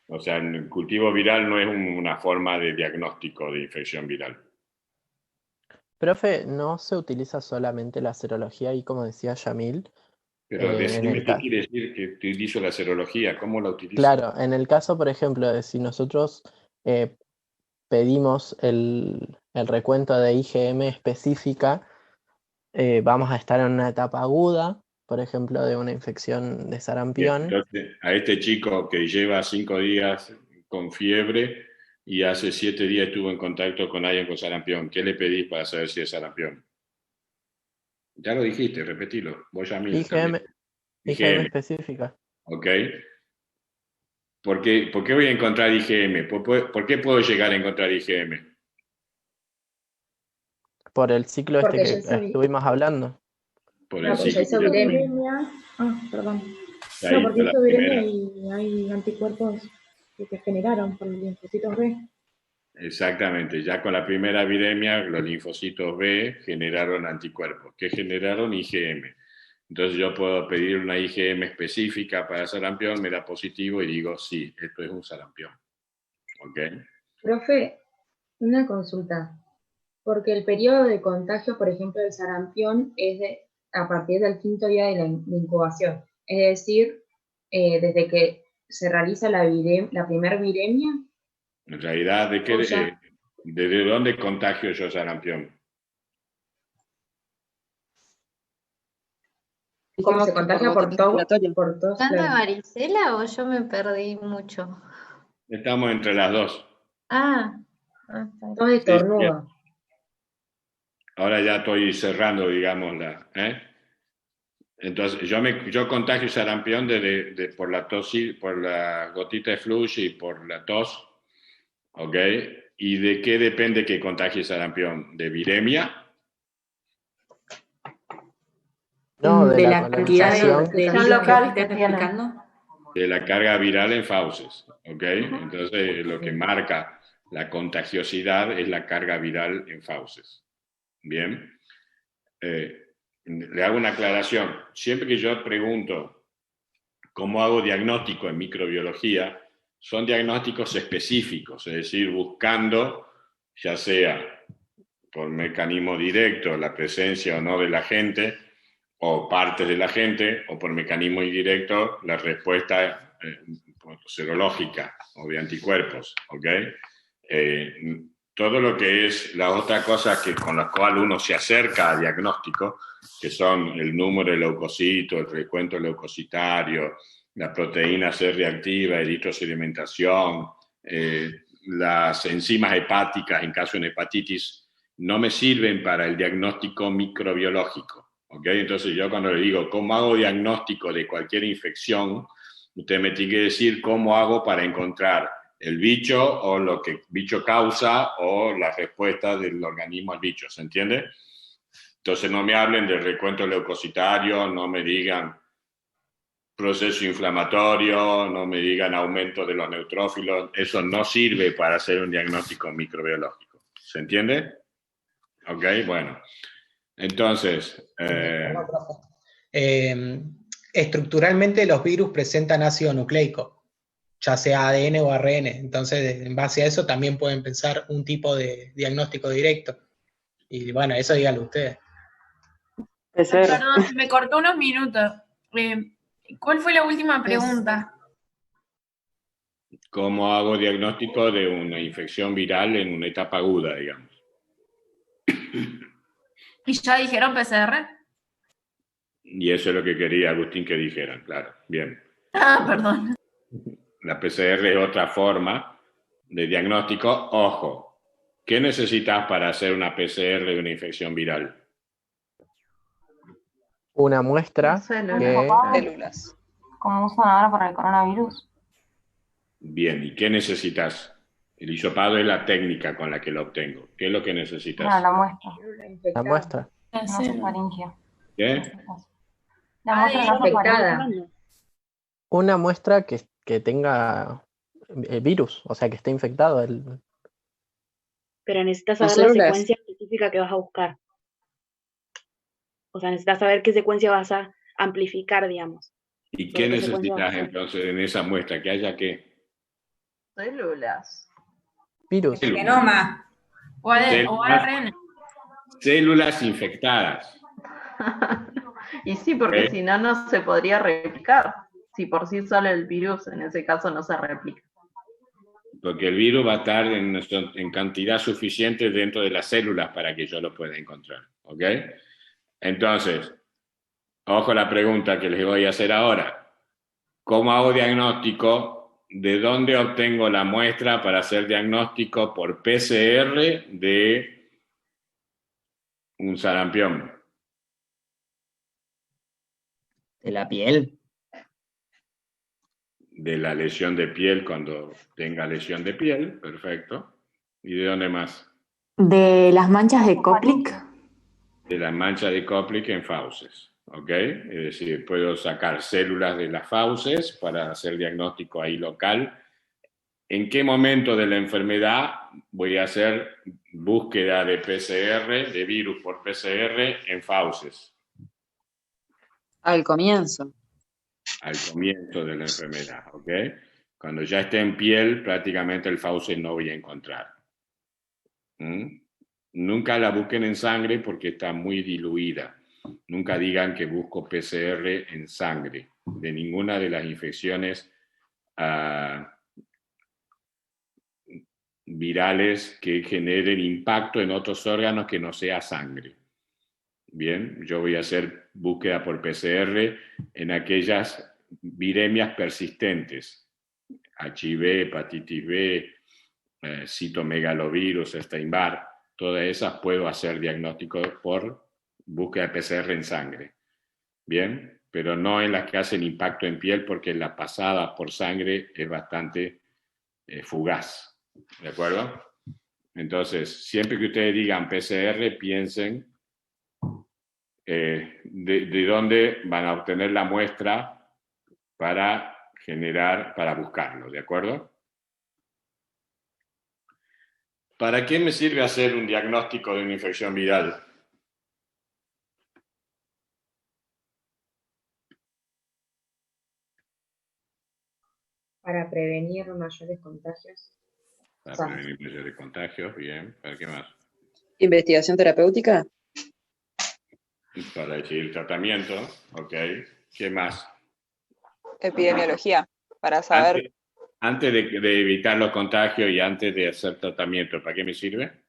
O sea, el cultivo viral no es una forma de diagnóstico de infección viral. Profe, no se utiliza solamente la serología y como decía Yamil, Pero en decime el qué caso. quiere decir que utilizo la serología, ¿cómo la utilizo? Claro, en el caso, por ejemplo, de si nosotros pedimos el recuento de IgM específica, vamos a estar en una etapa aguda, por ejemplo, de una infección de Bien, sarampión. entonces, a este chico que lleva 5 días con fiebre y hace 7 días estuvo en contacto con alguien con sarampión, ¿qué le pedís para saber si es sarampión? Ya lo dijiste, repetilo. Vos, Yamil, IgM, también. IgM específica. ¿Ok? ¿Por qué voy a encontrar IgM? ¿Por qué puedo llegar a encontrar IgM? Por el ciclo Porque que ya se vi- estuvimos hablando. Por No, el porque ciclo. hizo viremia. Perdón. Ahí No, porque está la hizo viremia primera. y hay anticuerpos que se generaron por los linfocitos B. Exactamente, ya con la primera viremia, los linfocitos B generaron anticuerpos, que generaron IgM. Entonces yo puedo pedir una IgM específica para sarampión, me da positivo y digo, sí, esto es un sarampión. ¿Ok? Profe, una consulta. Porque el periodo de contagio, por ejemplo, del sarampión es a partir del 5º día de la incubación. Es decir, desde que se realiza la primera viremia. En realidad, ¿desde dónde contagio yo sarampión? ¿Cómo se contagia por tos? ¿Hablando de varicela o yo me perdí mucho? Estamos entre las dos. Tos de estornudo. Ahora ya estoy cerrando, digamos, Entonces, yo contagio sarampión por la tos, por la gotita de flush y por la tos, ¿ok? ¿Y de qué depende que contagie sarampión? ¿De viremia? No, de la cantidad de Infección local que tiene. De la carga viral en fauces, ¿ok? Entonces, lo que marca la contagiosidad es la carga viral en fauces. Bien. Le hago una aclaración. Siempre que yo pregunto cómo hago diagnóstico en microbiología, son diagnósticos específicos, es decir, buscando, ya sea por mecanismo directo, la presencia o no de la gente, o partes de la gente, o por mecanismo indirecto, la respuesta serológica o de anticuerpos, ¿ok? Todo lo que es la otra cosa con la cual uno se acerca a diagnóstico, que son el número de leucocitos, el recuento leucocitario, la proteína C reactiva, eritrosedimentación, las enzimas hepáticas en caso de hepatitis, no me sirven para el diagnóstico microbiológico. ¿Okay? Entonces yo cuando le digo cómo hago diagnóstico de cualquier infección, usted me tiene que decir cómo hago para encontrar el bicho o lo que el bicho causa o la respuesta del organismo al bicho, ¿se entiende? Entonces no me hablen de recuento leucocitario, no me digan proceso inflamatorio, no me digan aumento de los neutrófilos, eso no sirve para hacer un diagnóstico microbiológico, ¿se entiende? Ok, bueno. Entonces, estructuralmente los virus presentan ácido nucleico, ya sea ADN o ARN, entonces en base a eso también pueden pensar un tipo de diagnóstico directo. Y bueno, eso díganlo ustedes. Perdón, me cortó unos minutos. ¿Cuál fue la última pregunta? ¿Cómo hago diagnóstico de una infección viral en una etapa aguda, digamos? ¿Y ya dijeron PCR? Y eso es lo que quería Agustín que dijeran, claro. Bien. Perdón. La PCR es otra forma de diagnóstico. Ojo, ¿qué necesitas para hacer una PCR de una infección viral? Una muestra células. Como usan ahora para el coronavirus. Bien, ¿y qué necesitas? El hisopado es la técnica con la que lo obtengo. ¿Qué es lo que necesitas? La muestra. La muestra. Nasofaringea. ¿Qué? La muestra nasofaringea. Una muestra que tenga virus, o sea, que esté infectado. Pero necesitas Las saber la células. secuencia específica que vas a buscar. O sea, necesitas saber qué secuencia vas a amplificar, digamos. ¿Y Sobre qué qué secuencia vas a necesitas hacer. entonces en esa muestra? ¿Que haya qué? Células. Virus. Células. Genoma. O Células. ARN. Células infectadas. Y sí, porque ¿Ok? si no, no se podría replicar. Si por sí solo el virus en ese caso no se replica. Porque el virus va a estar en cantidad suficiente dentro de las células para que yo lo pueda encontrar. ¿Ok? Entonces, ojo la pregunta que les voy a hacer ahora. ¿Cómo hago diagnóstico? ¿De dónde obtengo la muestra para hacer diagnóstico por PCR de un sarampión? ¿De la piel? De la lesión de piel cuando tenga lesión de piel, perfecto. ¿Y de dónde más? De las manchas de Koplik. De la mancha de Koplik en fauces, ¿ok? Es decir, puedo sacar células de las fauces para hacer diagnóstico ahí local. ¿En qué momento de la enfermedad voy a hacer búsqueda de PCR, de virus por PCR en fauces? Al comienzo. Al comienzo de la enfermedad, ¿ok? Cuando ya esté en piel, prácticamente el fauce no voy a encontrar. Nunca la busquen en sangre porque está muy diluida. Nunca digan que busco PCR en sangre de ninguna de las infecciones virales que generen impacto en otros órganos que no sea sangre. Bien, yo voy a hacer búsqueda por PCR en aquellas viremias persistentes, HIV, hepatitis B, citomegalovirus, Epstein-Barr, todas esas puedo hacer diagnóstico por búsqueda de PCR en sangre. Bien, pero no en las que hacen impacto en piel porque la pasada por sangre es bastante fugaz. ¿De acuerdo? Entonces, siempre que ustedes digan PCR, piensen de dónde van a obtener la muestra para buscarlo, ¿de acuerdo? ¿Para qué me sirve hacer un diagnóstico de una infección viral? Para prevenir mayores contagios. Para prevenir mayores contagios, bien. ¿Para qué más? ¿Investigación terapéutica? Para decidir el tratamiento, ok. ¿Qué más? Epidemiología, para saber. Antes de evitar los contagios y antes de hacer tratamiento, ¿para qué me sirve?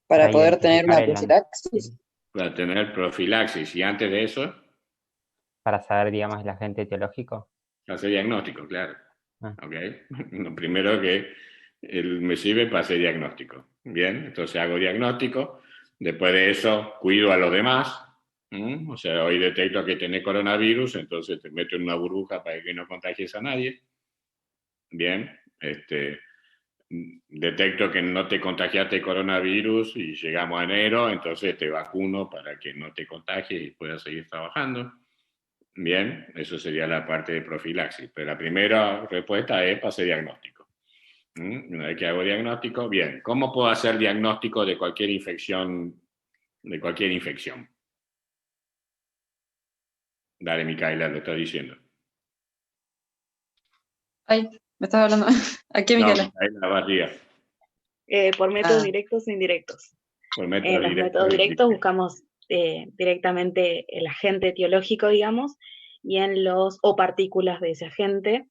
Para poder tener una profilaxis. Para tener profilaxis. ¿Y antes de eso? Para saber, digamos, el agente etiológico. Hacer diagnóstico, claro. Ok. Lo primero que me sirve para hacer diagnóstico. Bien, entonces hago diagnóstico. Después de eso, cuido a los demás. O sea, hoy detecto que tenés coronavirus, entonces te meto en una burbuja para que no contagies a nadie. Bien, detecto que no te contagiaste coronavirus y llegamos a enero, entonces te vacuno para que no te contagies y puedas seguir trabajando. Bien, eso sería la parte de profilaxis. Pero la primera respuesta es para hacer diagnóstico. Una vez que hago diagnóstico, bien, ¿cómo puedo hacer diagnóstico de cualquier infección? Dale, Micaela, lo estás diciendo. Ay, me estás hablando. ¿A qué, Micaela? No, Micaela Barría. Por métodos directos e indirectos. Por Los métodos directos buscamos directamente el agente etiológico, digamos, o partículas de ese agente,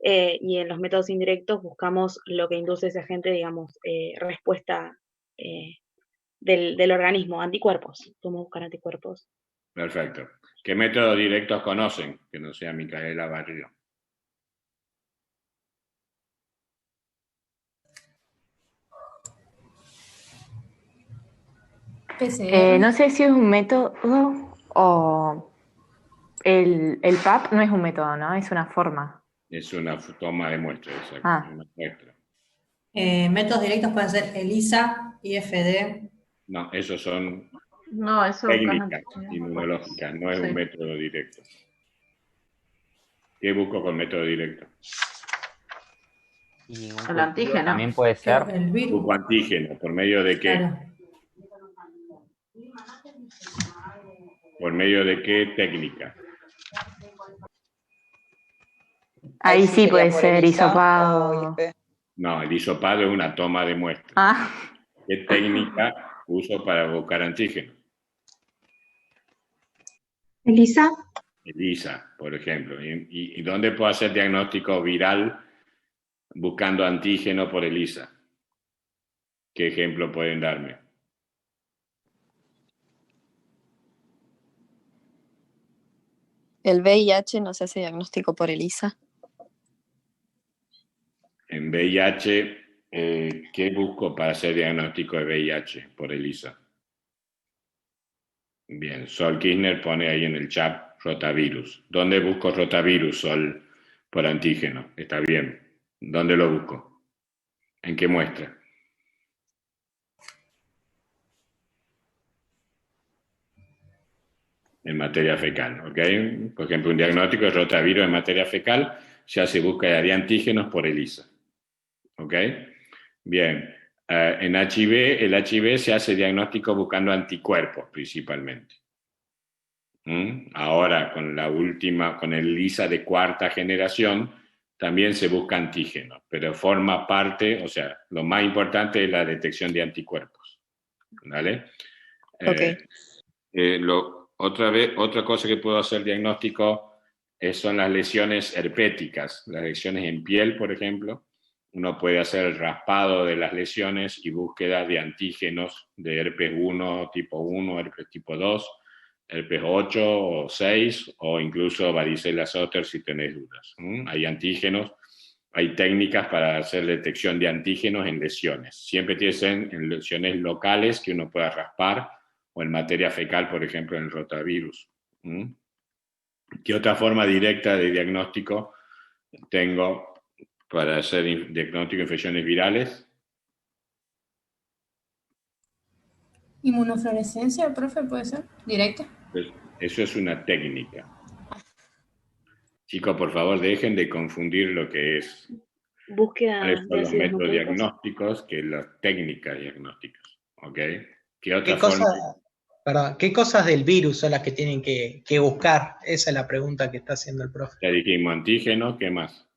y en los métodos indirectos buscamos lo que induce ese agente, digamos, respuesta del organismo, anticuerpos. Podemos buscar anticuerpos. Perfecto. ¿Qué métodos directos conocen? Que no sea Micaela Barrio. No sé si es un método o el PAP no es un método, ¿no? Es una forma. Es una toma de muestra, exacto. Una muestra. Métodos directos pueden ser ELISA, IFD. No, esos son eso técnicas inmunológicas, no es un método directo. ¿Qué busco con método directo? Y un El cultivo antígeno. también puede ser. El virus. Grupo antígeno, ¿por medio de qué? Claro. ¿Por medio de qué técnica? Ahí sí sería puede por ser ELISA hisopado. o IFE. No, el hisopado es una toma de muestra. Ah, ¿Qué técnica uso para buscar antígeno? Elisa, ELISA, por ejemplo. ¿Y dónde puedo hacer diagnóstico viral buscando antígeno por ELISA? ¿Qué ejemplo pueden darme? el VIH no se hace diagnóstico por ELISA. En VIH, ¿qué busco para hacer diagnóstico de VIH por ELISA? Bien, Sol Kirchner pone ahí en el chat rotavirus. ¿Dónde busco rotavirus, Sol, por antígeno? Está bien. ¿Dónde lo busco? ¿En qué muestra? En materia fecal, ¿ok? Por ejemplo, un diagnóstico de rotavirus en materia fecal ya se busca de antígenos por ELISA, ¿ok? Bien, en HIV, el HIV se hace diagnóstico buscando anticuerpos principalmente. Ahora, con el ELISA de cuarta generación, también se busca antígenos, pero forma parte, o sea, lo más importante es la detección de anticuerpos, ¿vale? Ok. Otra cosa que puedo hacer diagnóstico son las lesiones herpéticas, las lesiones en piel, por ejemplo. Uno puede hacer el raspado de las lesiones y búsqueda de antígenos de herpes 1, tipo 1, herpes tipo 2, herpes 8 o 6, o incluso varicela zoster si tenés dudas. Hay antígenos, hay técnicas para hacer detección de antígenos en lesiones. Siempre tiene que ser en lesiones locales que uno pueda raspar, o en materia fecal, por ejemplo, en el rotavirus. ¿Qué otra forma directa de diagnóstico tengo para hacer diagnóstico de infecciones virales? Inmunofluorescencia, profe, puede ser, directa. Pues eso es una técnica. Chicos, por favor, dejen de confundir lo que es. Búsqueda ¿Cuáles son de los ácidos métodos nucleicos. diagnósticos que las técnicas diagnósticas? ¿Ok? ¿Qué otra ¿Qué forma? ¿Qué cosas del virus son las que tienen que buscar? Esa es la pregunta que está haciendo el profe. Ya dijimos antígenos, ¿qué más?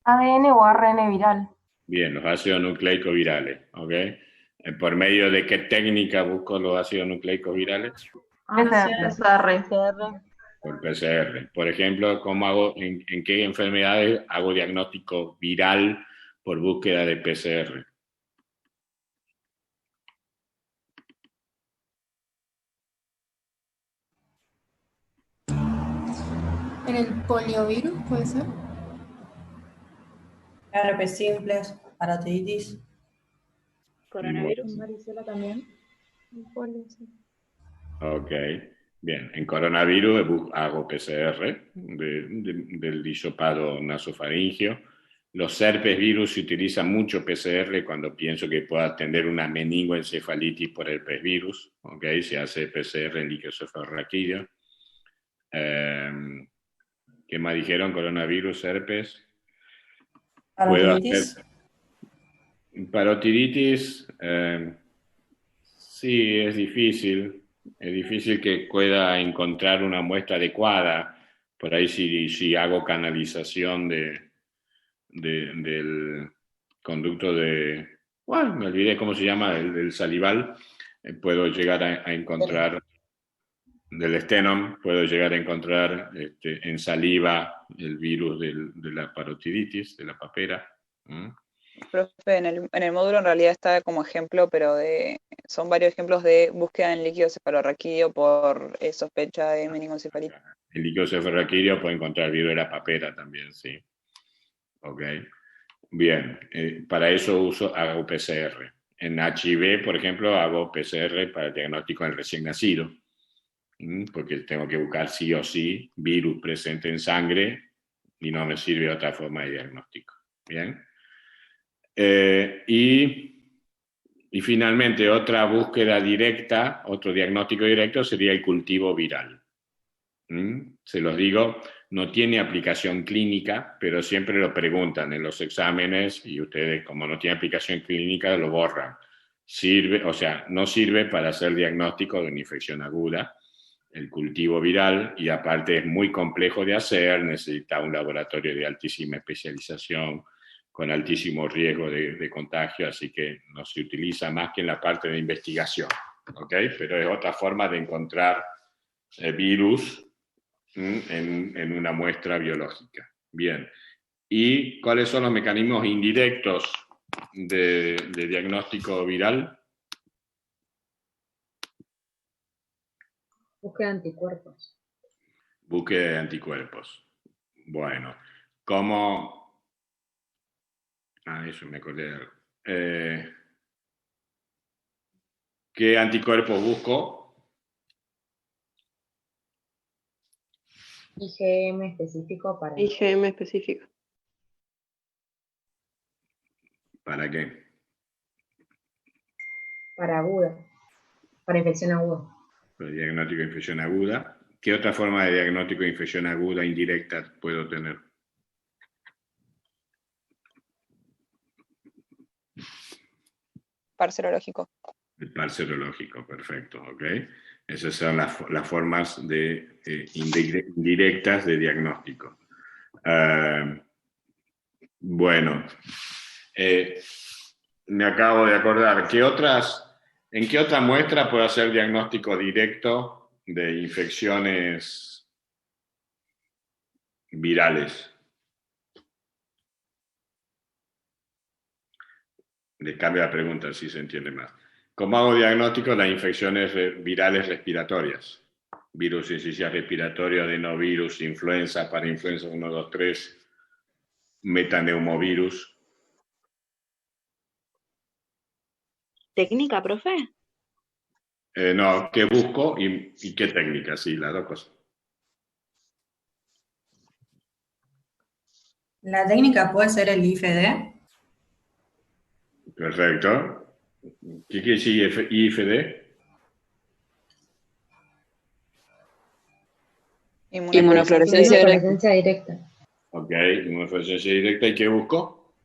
ADN o ARN viral. Bien, los ácidos nucleicos virales, ¿ok? ¿Por medio de qué técnica busco los ácidos nucleicos virales? PCR. Por PCR. Por ejemplo, ¿en qué enfermedades hago diagnóstico viral por búsqueda de PCR? En el poliovirus, puede ser. Herpes simples, parotiditis. Coronavirus. varicela también. Ok, bien. En coronavirus hago PCR del hisopado nasofaringio. Los herpes virus se utiliza mucho PCR cuando pienso que pueda tener una meningoencefalitis por herpes virus. Ok, se hace PCR en líquido cefalorraquídeo. ¿Qué más dijeron? Coronavirus, herpes. Parotiditis. Parotiditis, sí, es difícil. Es difícil que pueda encontrar una muestra adecuada. Por ahí si hago canalización del conducto bueno, me olvidé cómo se llama, del salival, puedo llegar a encontrar, del estenom, puedo llegar a encontrar en saliva el virus de la parotiditis, de la papera. Profe, en el módulo en realidad está como ejemplo, pero son varios ejemplos de búsqueda en líquido cefalorraquídeo por sospecha de meningoencefalitis. En líquido cefalorraquídeo puedo encontrar virus de la papera también, sí. Ok. Bien, para eso hago PCR. En HIV, por ejemplo, hago PCR para el diagnóstico del recién nacido, porque tengo que buscar sí o sí virus presente en sangre y no me sirve otra forma de diagnóstico. Bien. Y finalmente, otra búsqueda directa, otro diagnóstico directo sería el cultivo viral. se los digo, no tiene aplicación clínica, pero siempre lo preguntan en los exámenes y ustedes, como no tiene aplicación clínica, lo borran. Sirve, o sea, no sirve para hacer diagnóstico de una infección aguda, el cultivo viral, y aparte es muy complejo de hacer, necesita un laboratorio de altísima especialización, con altísimo riesgo de contagio, así que no se utiliza más que en la parte de investigación, ¿ok? Pero es otra forma de encontrar virus en una muestra biológica. Bien. ¿Y cuáles son los mecanismos indirectos de diagnóstico viral? Búsqueda de anticuerpos. Búsqueda de anticuerpos. Bueno, ¿cómo? Eso me acordé de algo. ¿Qué anticuerpos busco? IgM específico para... IgM específico. ¿Para qué? Para aguda. Para infección aguda. Para diagnóstico de infección aguda. ¿Qué otra forma de diagnóstico de infección aguda indirecta puedo tener? Par serológico. El par serológico, perfecto, ¿ok? Esas son las formas indirectas de diagnóstico. Bueno, me acabo de acordar, ¿en qué otra muestra puedo hacer diagnóstico directo de infecciones virales? Le cambio la pregunta, así se entiende más. ¿Cómo hago diagnóstico de las infecciones virales respiratorias? Virus sincicial respiratorio, adenovirus, influenza, parainfluenza 1, 2, 3, metaneumovirus. ¿Técnica, profe? No, ¿qué busco y qué técnica? Sí, las dos cosas. La técnica puede ser el IFD. Perfecto. ¿Qué quiere decir IFD? Inmunofluorescencia directa. Ok, inmunofluorescencia directa. ¿Y qué busco?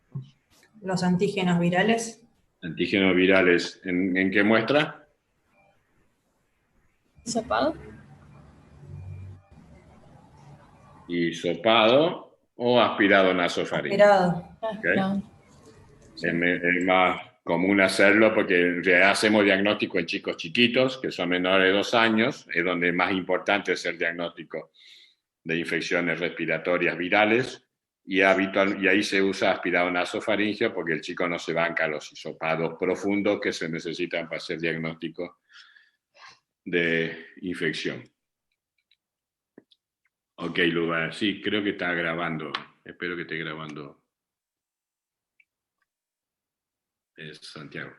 Los antígenos virales. Antígenos virales. ¿En qué muestra? ¿Hisopado? Hisopado o aspirado nasofaríngeo. Aspirado. Okay. Es más común hacerlo porque en realidad hacemos diagnóstico en chicos chiquitos, que son menores de 2 años, es donde es más importante hacer diagnóstico de infecciones respiratorias virales, y ahí se usa aspirado nasofaríngeo porque el chico no se banca los hisopados profundos que se necesitan para hacer diagnóstico de infección. Ok, Luba, sí, creo que está grabando. Espero que esté grabando. Es Santiago.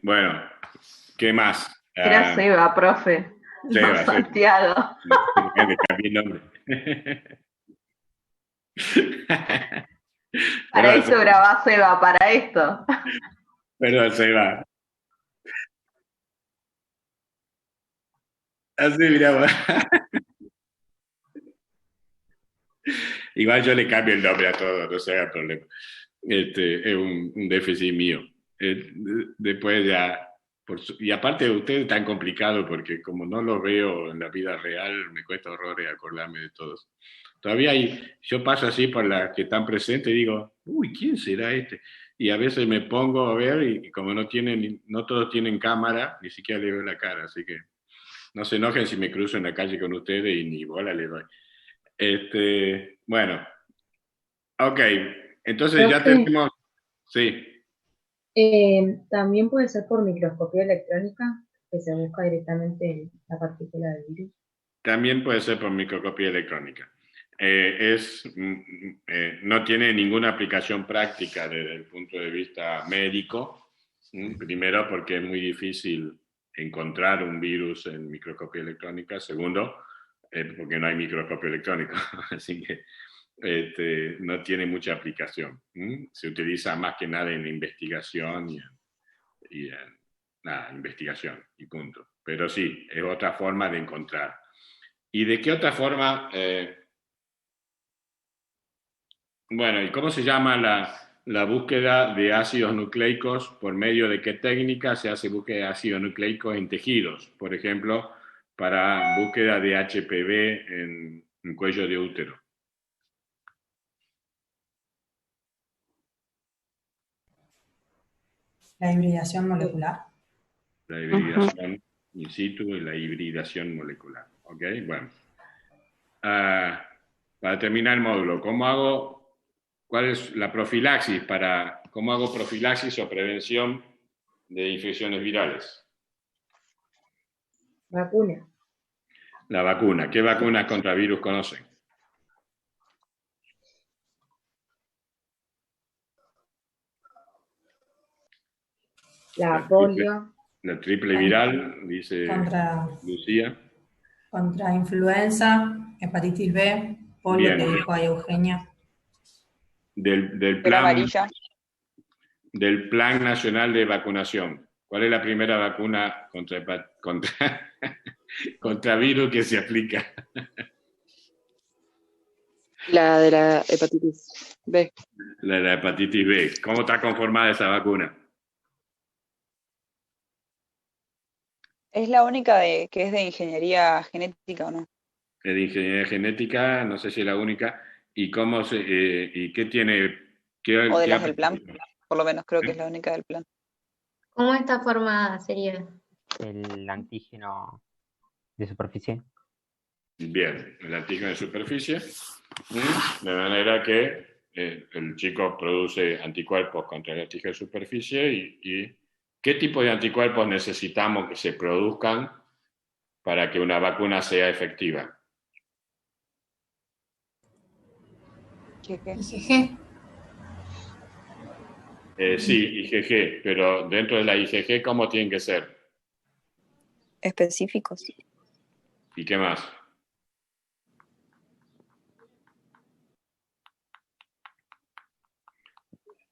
Bueno, ¿qué más? Era Seba, profe. Seba, no Santiago. Le cambié el nombre. Para esto grabás, Seba, para esto. Perdón, Seba. Así, mirá. Igual yo le cambio el nombre a todo, no se haga problema. Es un déficit mío. Después ya, y aparte de ustedes tan complicado porque como no los veo en la vida real, me cuesta horrores acordarme de todos. Todavía yo paso así por las que están presentes y digo, uy, ¿quién será este? Y a veces me pongo a ver y como no todos tienen cámara, ni siquiera le veo la cara, así que no se enojen si me cruzo en la calle con ustedes y ni bola le doy. Bueno, ok, entonces ya tenemos, sí. También puede ser por microscopía electrónica, que se busca directamente la partícula del virus. También puede ser por microscopía electrónica. No tiene ninguna aplicación práctica desde el punto de vista médico. Primero, porque es muy difícil encontrar un virus en microscopía electrónica. Segundo, porque no hay microscopio electrónico. Así que no tiene mucha aplicación. Se utiliza más que nada en investigación y en investigación y punto. Pero sí, es otra forma de encontrar. ¿Y de qué otra forma? Bueno, ¿y cómo se llama la búsqueda de ácidos nucleicos? ¿Por medio de qué técnica se hace búsqueda de ácidos nucleicos en tejidos? Por ejemplo, para búsqueda de HPV en cuello de útero. La hibridación molecular. La hibridación in situ y la hibridación molecular. ¿Ok? Bueno. Para terminar el módulo, ¿cuál es la profilaxis cómo hago profilaxis o prevención de infecciones virales? Vacuna. La vacuna. ¿Qué vacunas contra virus conocen? La polio. La triple viral, dice Lucía. Contra influenza, hepatitis B, polio, que dijo ahí Eugenia. Del Plan Nacional de Vacunación. ¿Cuál es la primera vacuna contra virus que se aplica? La de la hepatitis B. La de la hepatitis B. ¿Cómo está conformada esa vacuna? ¿Es la única que es de ingeniería genética o no? Es de ingeniería genética, no sé si es la única. ¿Y y qué tiene? O de las del plan, por lo menos creo que es la única del plan. ¿Cómo está formada sería? El antígeno de superficie. Bien, el antígeno de superficie. De manera que el chico produce anticuerpos contra el antígeno de superficie y ¿qué tipo de anticuerpos necesitamos que se produzcan para que una vacuna sea efectiva? IgG. Sí, IgG, pero dentro de la IgG, ¿cómo tienen que ser? Específicos. ¿Y qué más?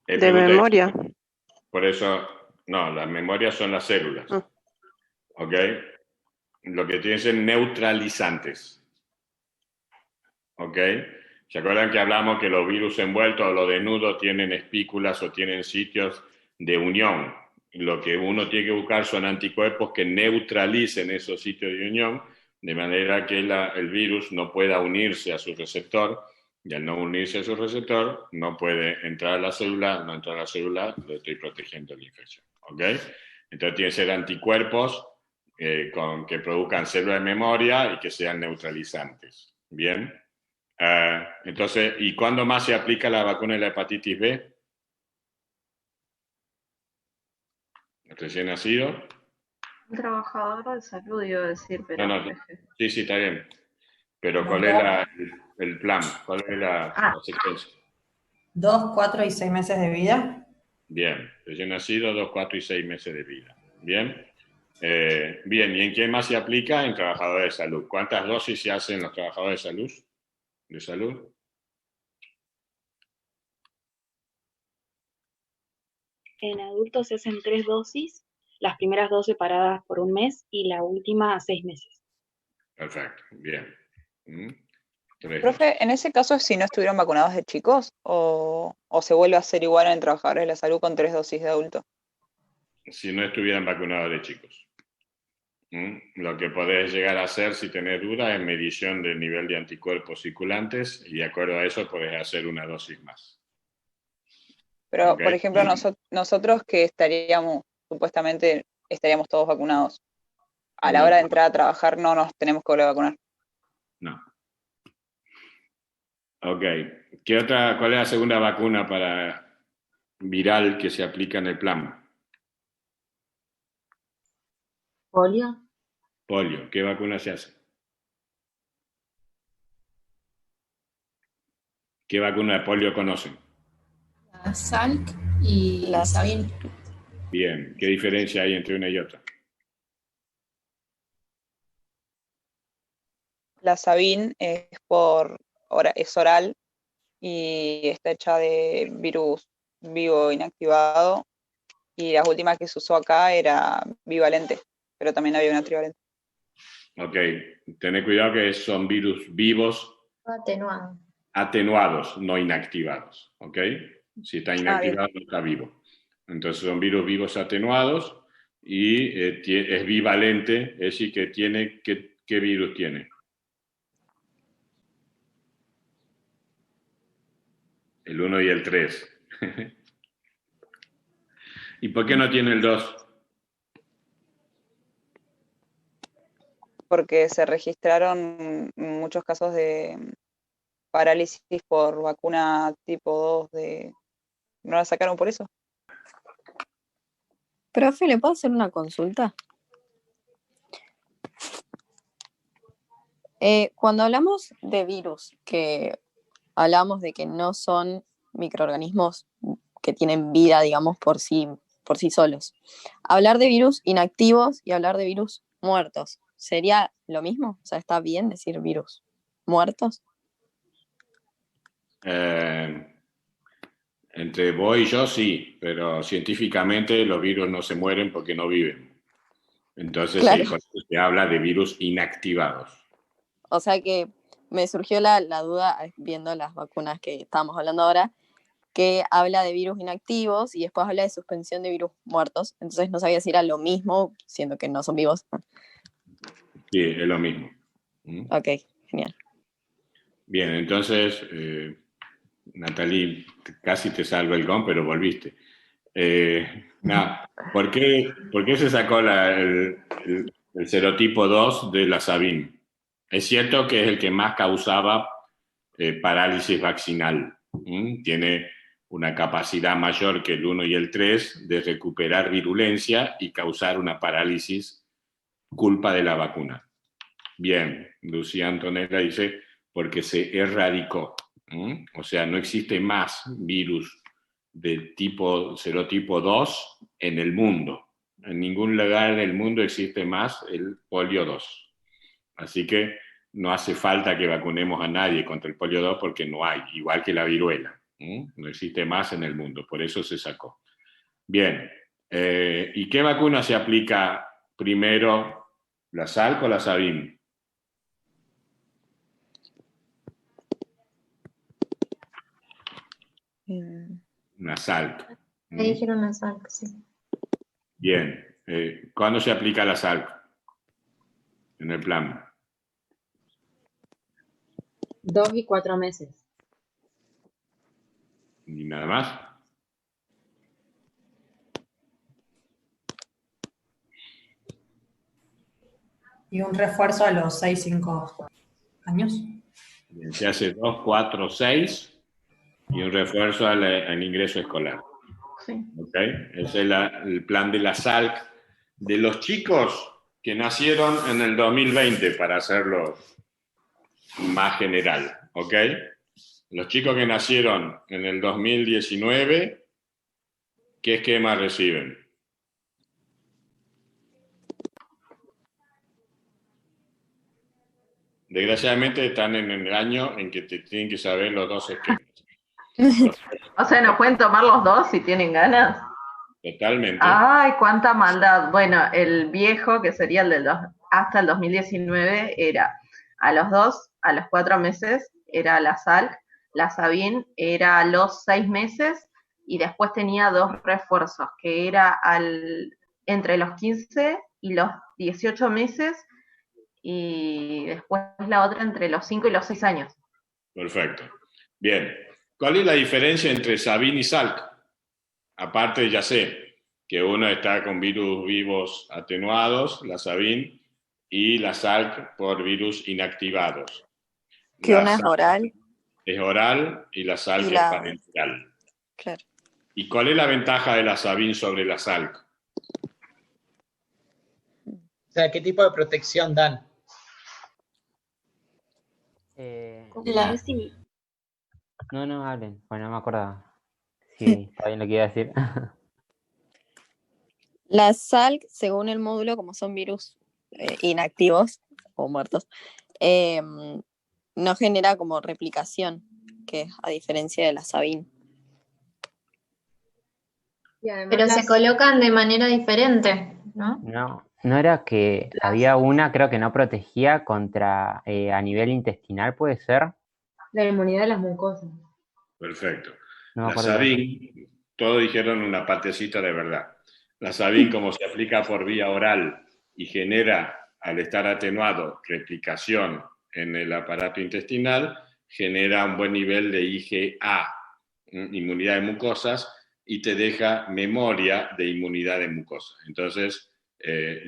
De memoria. Por eso, no, las memorias son las células. ¿Ok? Lo que tienen que ser neutralizantes. ¿Ok? ¿Se acuerdan que hablamos que los virus envueltos o los desnudos tienen espículas o tienen sitios de unión? Lo que uno tiene que buscar son anticuerpos que neutralicen esos sitios de unión, de manera que el virus no pueda unirse a su receptor, y al no unirse a su receptor, no puede entrar a la célula, no entrar a la célula, lo estoy protegiendo de la infección. ¿Ok? Entonces tiene que ser anticuerpos que produzcan células de memoria y que sean neutralizantes. ¿Bien? Entonces, ¿y cuándo más se aplica la vacuna de la hepatitis B? ¿Recién nacido? Un trabajador de salud, iba a decir, pero... No, sí, está bien. Pero ¿cuál es el plan? ¿Cuál es la secuencia? 2, 4 y 6 meses de vida. Bien, recién nacido, 2, 4 y 6 meses de vida. Bien. Bien, ¿y en qué más se aplica? En trabajadores de salud. ¿Cuántas dosis se hacen en los trabajadores de salud? En adultos se hacen 3 dosis, las primeras 2 separadas por un mes y la última a 6 meses. Perfecto, bien. Profe, en ese caso, si no estuvieron vacunados de chicos, o se vuelve a hacer igual en trabajadores de la salud con 3 dosis de adulto. Si no estuvieran vacunados de chicos. Lo que podés llegar a hacer, si tenés duda, es medición del nivel de anticuerpos circulantes y de acuerdo a eso podés hacer una dosis más. Pero, Okay. por ejemplo, nosotros que supuestamente estaríamos todos vacunados, a la hora de entrar a trabajar no nos tenemos que volver a vacunar. No. Ok. ¿Cuál es la segunda vacuna para viral que se aplica en el plan? ¿Polio? Polio. ¿Qué vacuna se hace? ¿Qué vacuna de polio conocen? La Salk y la Sabin. Bien. ¿Qué diferencia hay entre una y otra? La Sabin es oral y está hecha de virus vivo inactivado, y las últimas que se usó acá era bivalente, pero también había una trivalente. Ok, tened cuidado que son virus vivos Atenuado. atenuados, no inactivados. ¿Ok? Si está inactivado, no está vivo. Entonces son virus vivos atenuados y es bivalente, es decir, que tiene, ¿qué virus tiene? El 1 y el 3. ¿Y por qué no tiene el 2? Porque se registraron muchos casos de parálisis por vacuna tipo 2 de... ¿No la sacaron por eso? Profe, ¿le puedo hacer una consulta? Cuando hablamos de virus, que hablamos de que no son microorganismos que tienen vida, digamos, por sí solos. Hablar de virus inactivos y hablar de virus muertos, ¿sería lo mismo? O sea, ¿está bien decir virus muertos? Entre vos y yo sí, pero científicamente los virus no se mueren porque no viven. Entonces Claro. por eso se habla de virus inactivados. O sea que me surgió la duda viendo las vacunas que estábamos hablando ahora, que habla de virus inactivos y después habla de suspensión de virus muertos. Entonces no sabía si era lo mismo, siendo que no son vivos. Sí, es lo mismo. Ok, genial. Bien, entonces, Natalie, casi te salvo el gong, pero volviste. ¿Por qué se sacó el serotipo 2 de la Sabin? Es cierto que es el que más causaba parálisis vaccinal. Tiene una capacidad mayor que el 1 y el 3 de recuperar virulencia y causar una parálisis culpa de la vacuna. Bien, Lucía Antonella dice, porque se erradicó. O sea, no existe más virus de serotipo 2 en el mundo. En ningún lugar del mundo existe más el polio 2. Así que no hace falta que vacunemos a nadie contra el polio 2 porque no hay, igual que la viruela. No existe más en el mundo, por eso se sacó. Bien, ¿y qué vacuna se aplica primero, la Salk o la Sabin? Una Salk. Me dijeron una Salk, sí. Bien, ¿cuándo se aplica la Salk en el plan? 2 y 4 meses. ¿Y nada más? Y un refuerzo a los 6-5 años. Bien, se hace 2, 4, 6 y un refuerzo al ingreso escolar. Sí. ¿Okay? Ese es el plan de la Salk de los chicos que nacieron en el 2020, para hacerlo más general. ¿Ok? Los chicos que nacieron en el 2019, ¿qué esquema reciben? Desgraciadamente están en el año en que te tienen que saber los dos esquemas. O sea, ¿nos pueden tomar los dos si tienen ganas? Totalmente. Ay, cuánta maldad. Bueno, el viejo, que sería el hasta el 2019, era a los 2, a los 4 meses, era la Salk, la Sabin era a los 6 meses, y después tenía 2 refuerzos, que era entre los 15 y los 18 meses, y después la otra entre los 5 y los 6 años. Perfecto. Bien. ¿Cuál es la diferencia entre Sabin y Salk? Aparte, ya sé que uno está con virus vivos atenuados, la Sabin, y la Salk por virus inactivados. Que una es oral. Es oral y la Salk es parenteral. Claro. ¿Y cuál es la ventaja de la Sabin sobre la Salk? O sea, ¿qué tipo de protección dan? No hablen, bueno, no me acordaba. Sí, está bien lo que iba a decir. La Salk, según el módulo, como son virus inactivos o muertos, no genera como replicación, que es a diferencia de la Sabin. Pero se colocan de manera diferente, ¿no? No, ¿No era que había una, creo que no protegía contra a nivel intestinal, puede ser? La inmunidad de las mucosas. Perfecto. No me La acuerdo. Sabin, todos dijeron una partecita de verdad. La Sabin, como se aplica por vía oral y genera, al estar atenuado, replicación en el aparato intestinal, genera un buen nivel de IgA, inmunidad de mucosas, y te deja memoria de inmunidad de mucosas. Entonces,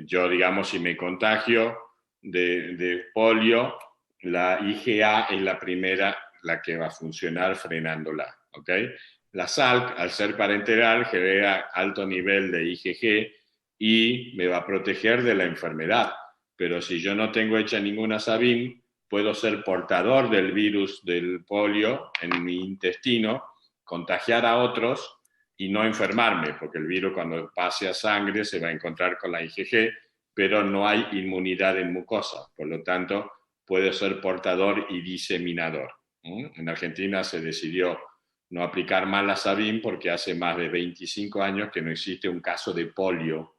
yo, digamos, si me contagio de polio, la IgA es la primera, la que va a funcionar frenándola, ¿ok? La SALC, al ser parenteral, genera alto nivel de IgG y me va a proteger de la enfermedad. Pero si yo no tengo hecha ninguna Sabin, puedo ser portador del virus del polio en mi intestino, contagiar a otros y no enfermarme, porque el virus cuando pase a sangre se va a encontrar con la IgG, pero no hay inmunidad en mucosa. Por lo tanto, puede ser portador y diseminador. En Argentina se decidió no aplicar más la Sabin porque hace más de 25 años que no existe un caso de polio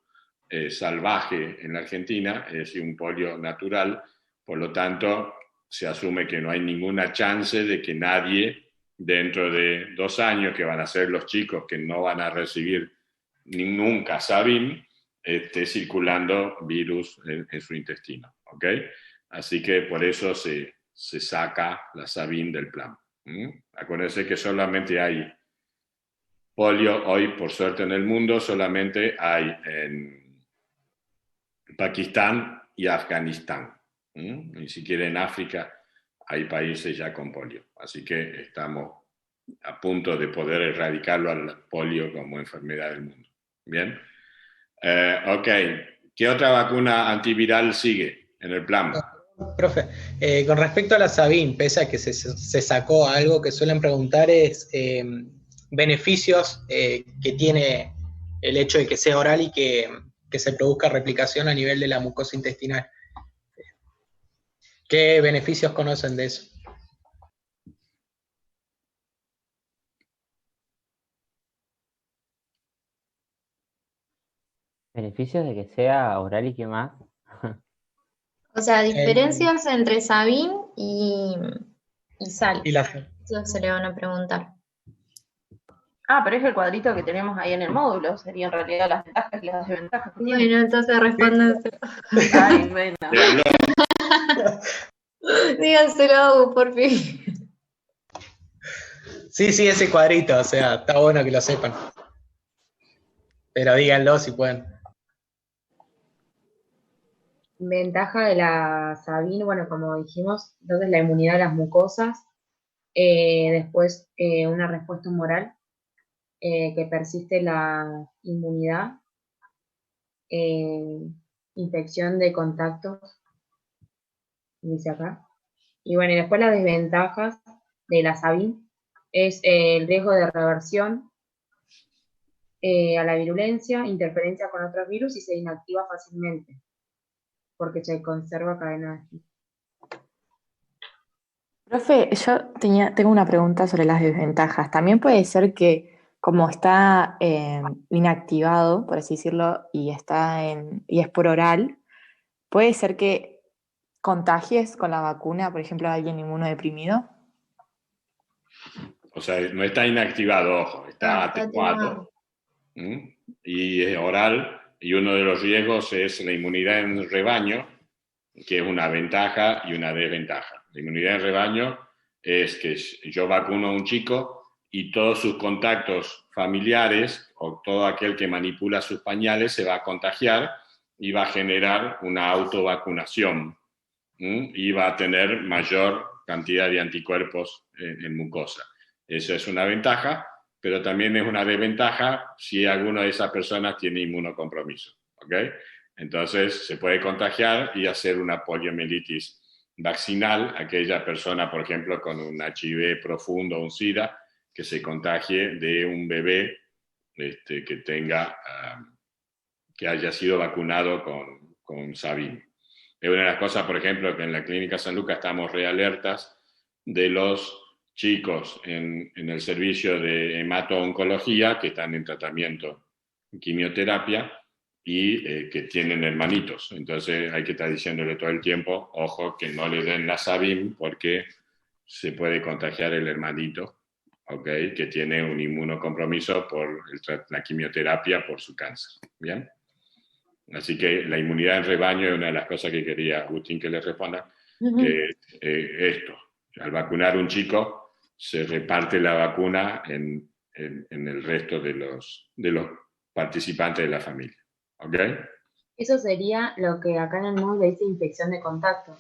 salvaje en la Argentina, es decir, un polio natural. Por lo tanto, se asume que no hay ninguna chance de que nadie, dentro de 2 años, que van a ser los chicos que no van a recibir nunca Sabin, esté circulando virus en su intestino. ¿Ok? Así que por eso se saca la Sabin del plan. Acuérdense que solamente hay polio hoy, por suerte, en el mundo, solamente hay en Pakistán y Afganistán. Ni siquiera en África hay países ya con polio. Así que estamos a punto de poder erradicarlo al polio como enfermedad del mundo. Bien. Ok. ¿Qué otra vacuna antiviral sigue en el plan? Profe, con respecto a la Sabin, pese a que se sacó, algo que suelen preguntar es beneficios que tiene el hecho de que sea oral y que se produzca replicación a nivel de la mucosa intestinal. ¿Qué beneficios conocen de eso? ¿Beneficios de que sea oral y qué más? O sea, diferencias entre Sabin y sal. Y la... Eso se le van a preguntar. Ah, pero es el cuadrito que tenemos ahí en el módulo. Sería en realidad las ventajas y las desventajas. Bueno, entonces respóndanse. Ay, bueno. Díganselo a Hugo, por fin. Sí, ese cuadrito, o sea, está bueno que lo sepan. Pero díganlo si pueden. Ventaja de la Sabin, bueno, como dijimos, entonces la inmunidad de las mucosas, después una respuesta humoral, que persiste la inmunidad, infección de contactos, dice acá. Y bueno, y después las desventajas de la Sabin es el riesgo de reversión a la virulencia, interferencia con otros virus y se inactiva fácilmente, porque se conserva cadena de... Profe, yo tengo una pregunta sobre las desventajas. También puede ser que, como está inactivado, por así decirlo, y es por oral, puede ser que contagies con la vacuna, por ejemplo, a alguien inmunodeprimido. O sea, no está inactivado, ojo, está atenuado. Y es oral, y uno de los riesgos es la inmunidad en rebaño, que es una ventaja y una desventaja. La inmunidad en rebaño es que yo vacuno a un chico y todos sus contactos familiares o todo aquel que manipula sus pañales se va a contagiar y va a generar una autovacunación y va a tener mayor cantidad de anticuerpos en mucosa. Eso es una ventaja, pero también es una desventaja si alguna de esas personas tiene inmunocompromiso. ¿Ok? Entonces se puede contagiar y hacer una poliomielitis vaccinal, aquella persona, por ejemplo, con un HIV profundo o un SIDA, que se contagie de un bebé que haya sido vacunado con Sabin. Es una de las cosas, por ejemplo, que en la Clínica San Lucas estamos realertas de los chicos en el servicio de hemato-oncología que están en tratamiento, quimioterapia, y que tienen hermanitos. Entonces hay que estar diciéndole todo el tiempo, ojo, que no le den la Sabin porque se puede contagiar el hermanito, ¿ok? Que tiene un inmunocompromiso por la quimioterapia por su cáncer, ¿bien? Así que la inmunidad en rebaño es una de las cosas que quería Agustín que le responda, que esto, al vacunar un chico, se reparte la vacuna en el resto de los participantes de la familia. ¿Ok? Eso sería lo que acá en el módulo dice infección de contacto.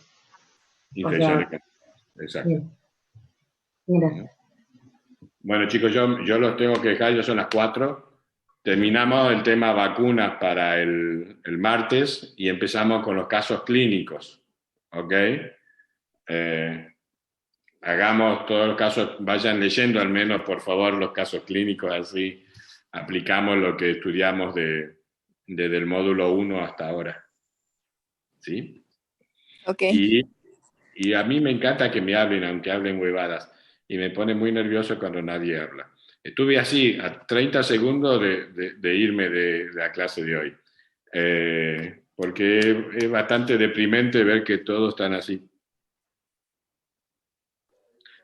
Infección de contacto. Exacto. Bien. Gracias. Bueno, chicos, yo los tengo que dejar, ya son las 4. Terminamos el tema vacunas para el martes y empezamos con los casos clínicos. ¿Ok? Hagamos todos los casos, vayan leyendo al menos, por favor, los casos clínicos, así aplicamos lo que estudiamos desde el módulo 1 hasta ahora. ¿Sí? Ok. Y a mí me encanta que me hablen, aunque hablen huevadas, y me pone muy nervioso cuando nadie habla. Estuve así, a 30 segundos de irme de la clase de hoy, porque es bastante deprimente ver que todos están así.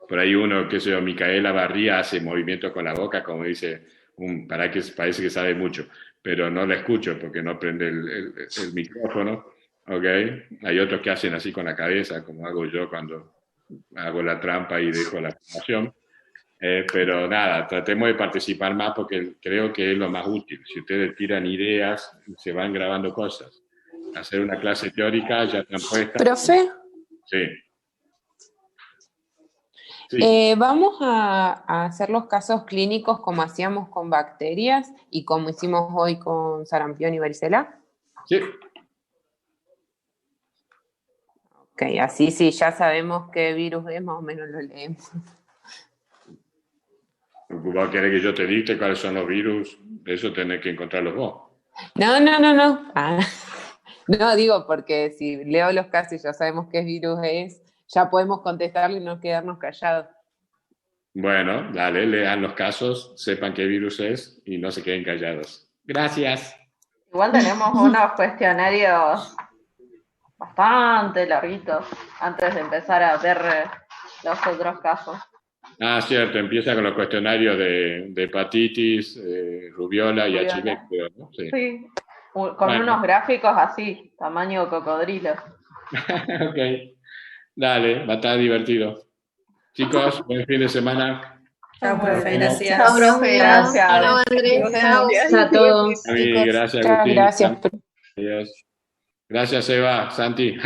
Por ahí uno, qué sé yo, Micaela Barría hace movimientos con la boca, como dice, parece que sabe mucho, pero no la escucho porque no prende el micrófono, ¿ok? Hay otros que hacen así con la cabeza, como hago yo cuando hago la trampa y dejo la formación. Pero nada, tratemos de participar más porque creo que es lo más útil. Si ustedes tiran ideas, se van grabando cosas. Hacer una clase teórica ya están puestas. Profe. Sí. Sí. Vamos a hacer los casos clínicos como hacíamos con bacterias y como hicimos hoy con sarampión y varicela. Sí. Ok, así sí, ya sabemos qué virus es, más o menos lo leemos. ¿Vos querés que yo te dicte cuáles son los virus? Eso tenés que encontrarlos vos. No. No, digo, porque si leo los casos y ya sabemos qué virus es, ya podemos contestarle y no quedarnos callados. Bueno, dale, lean los casos, sepan qué virus es y no se queden callados. Gracias. Igual tenemos unos cuestionarios bastante larguitos antes de empezar a ver los otros casos. Ah, cierto, empieza con los cuestionarios de hepatitis, rubiola y HIV, creo, ¿no? Sí, con unos gráficos así, tamaño cocodrilo. Ok, dale, va a estar divertido. Chicos, buen fin de semana. Chao, profe, gracias. Chao, profe, gracias. Chao, Andrés. Chao A todos. A mí, gracias, Agustín. Gracias. Adiós. Gracias, Eva, Santi.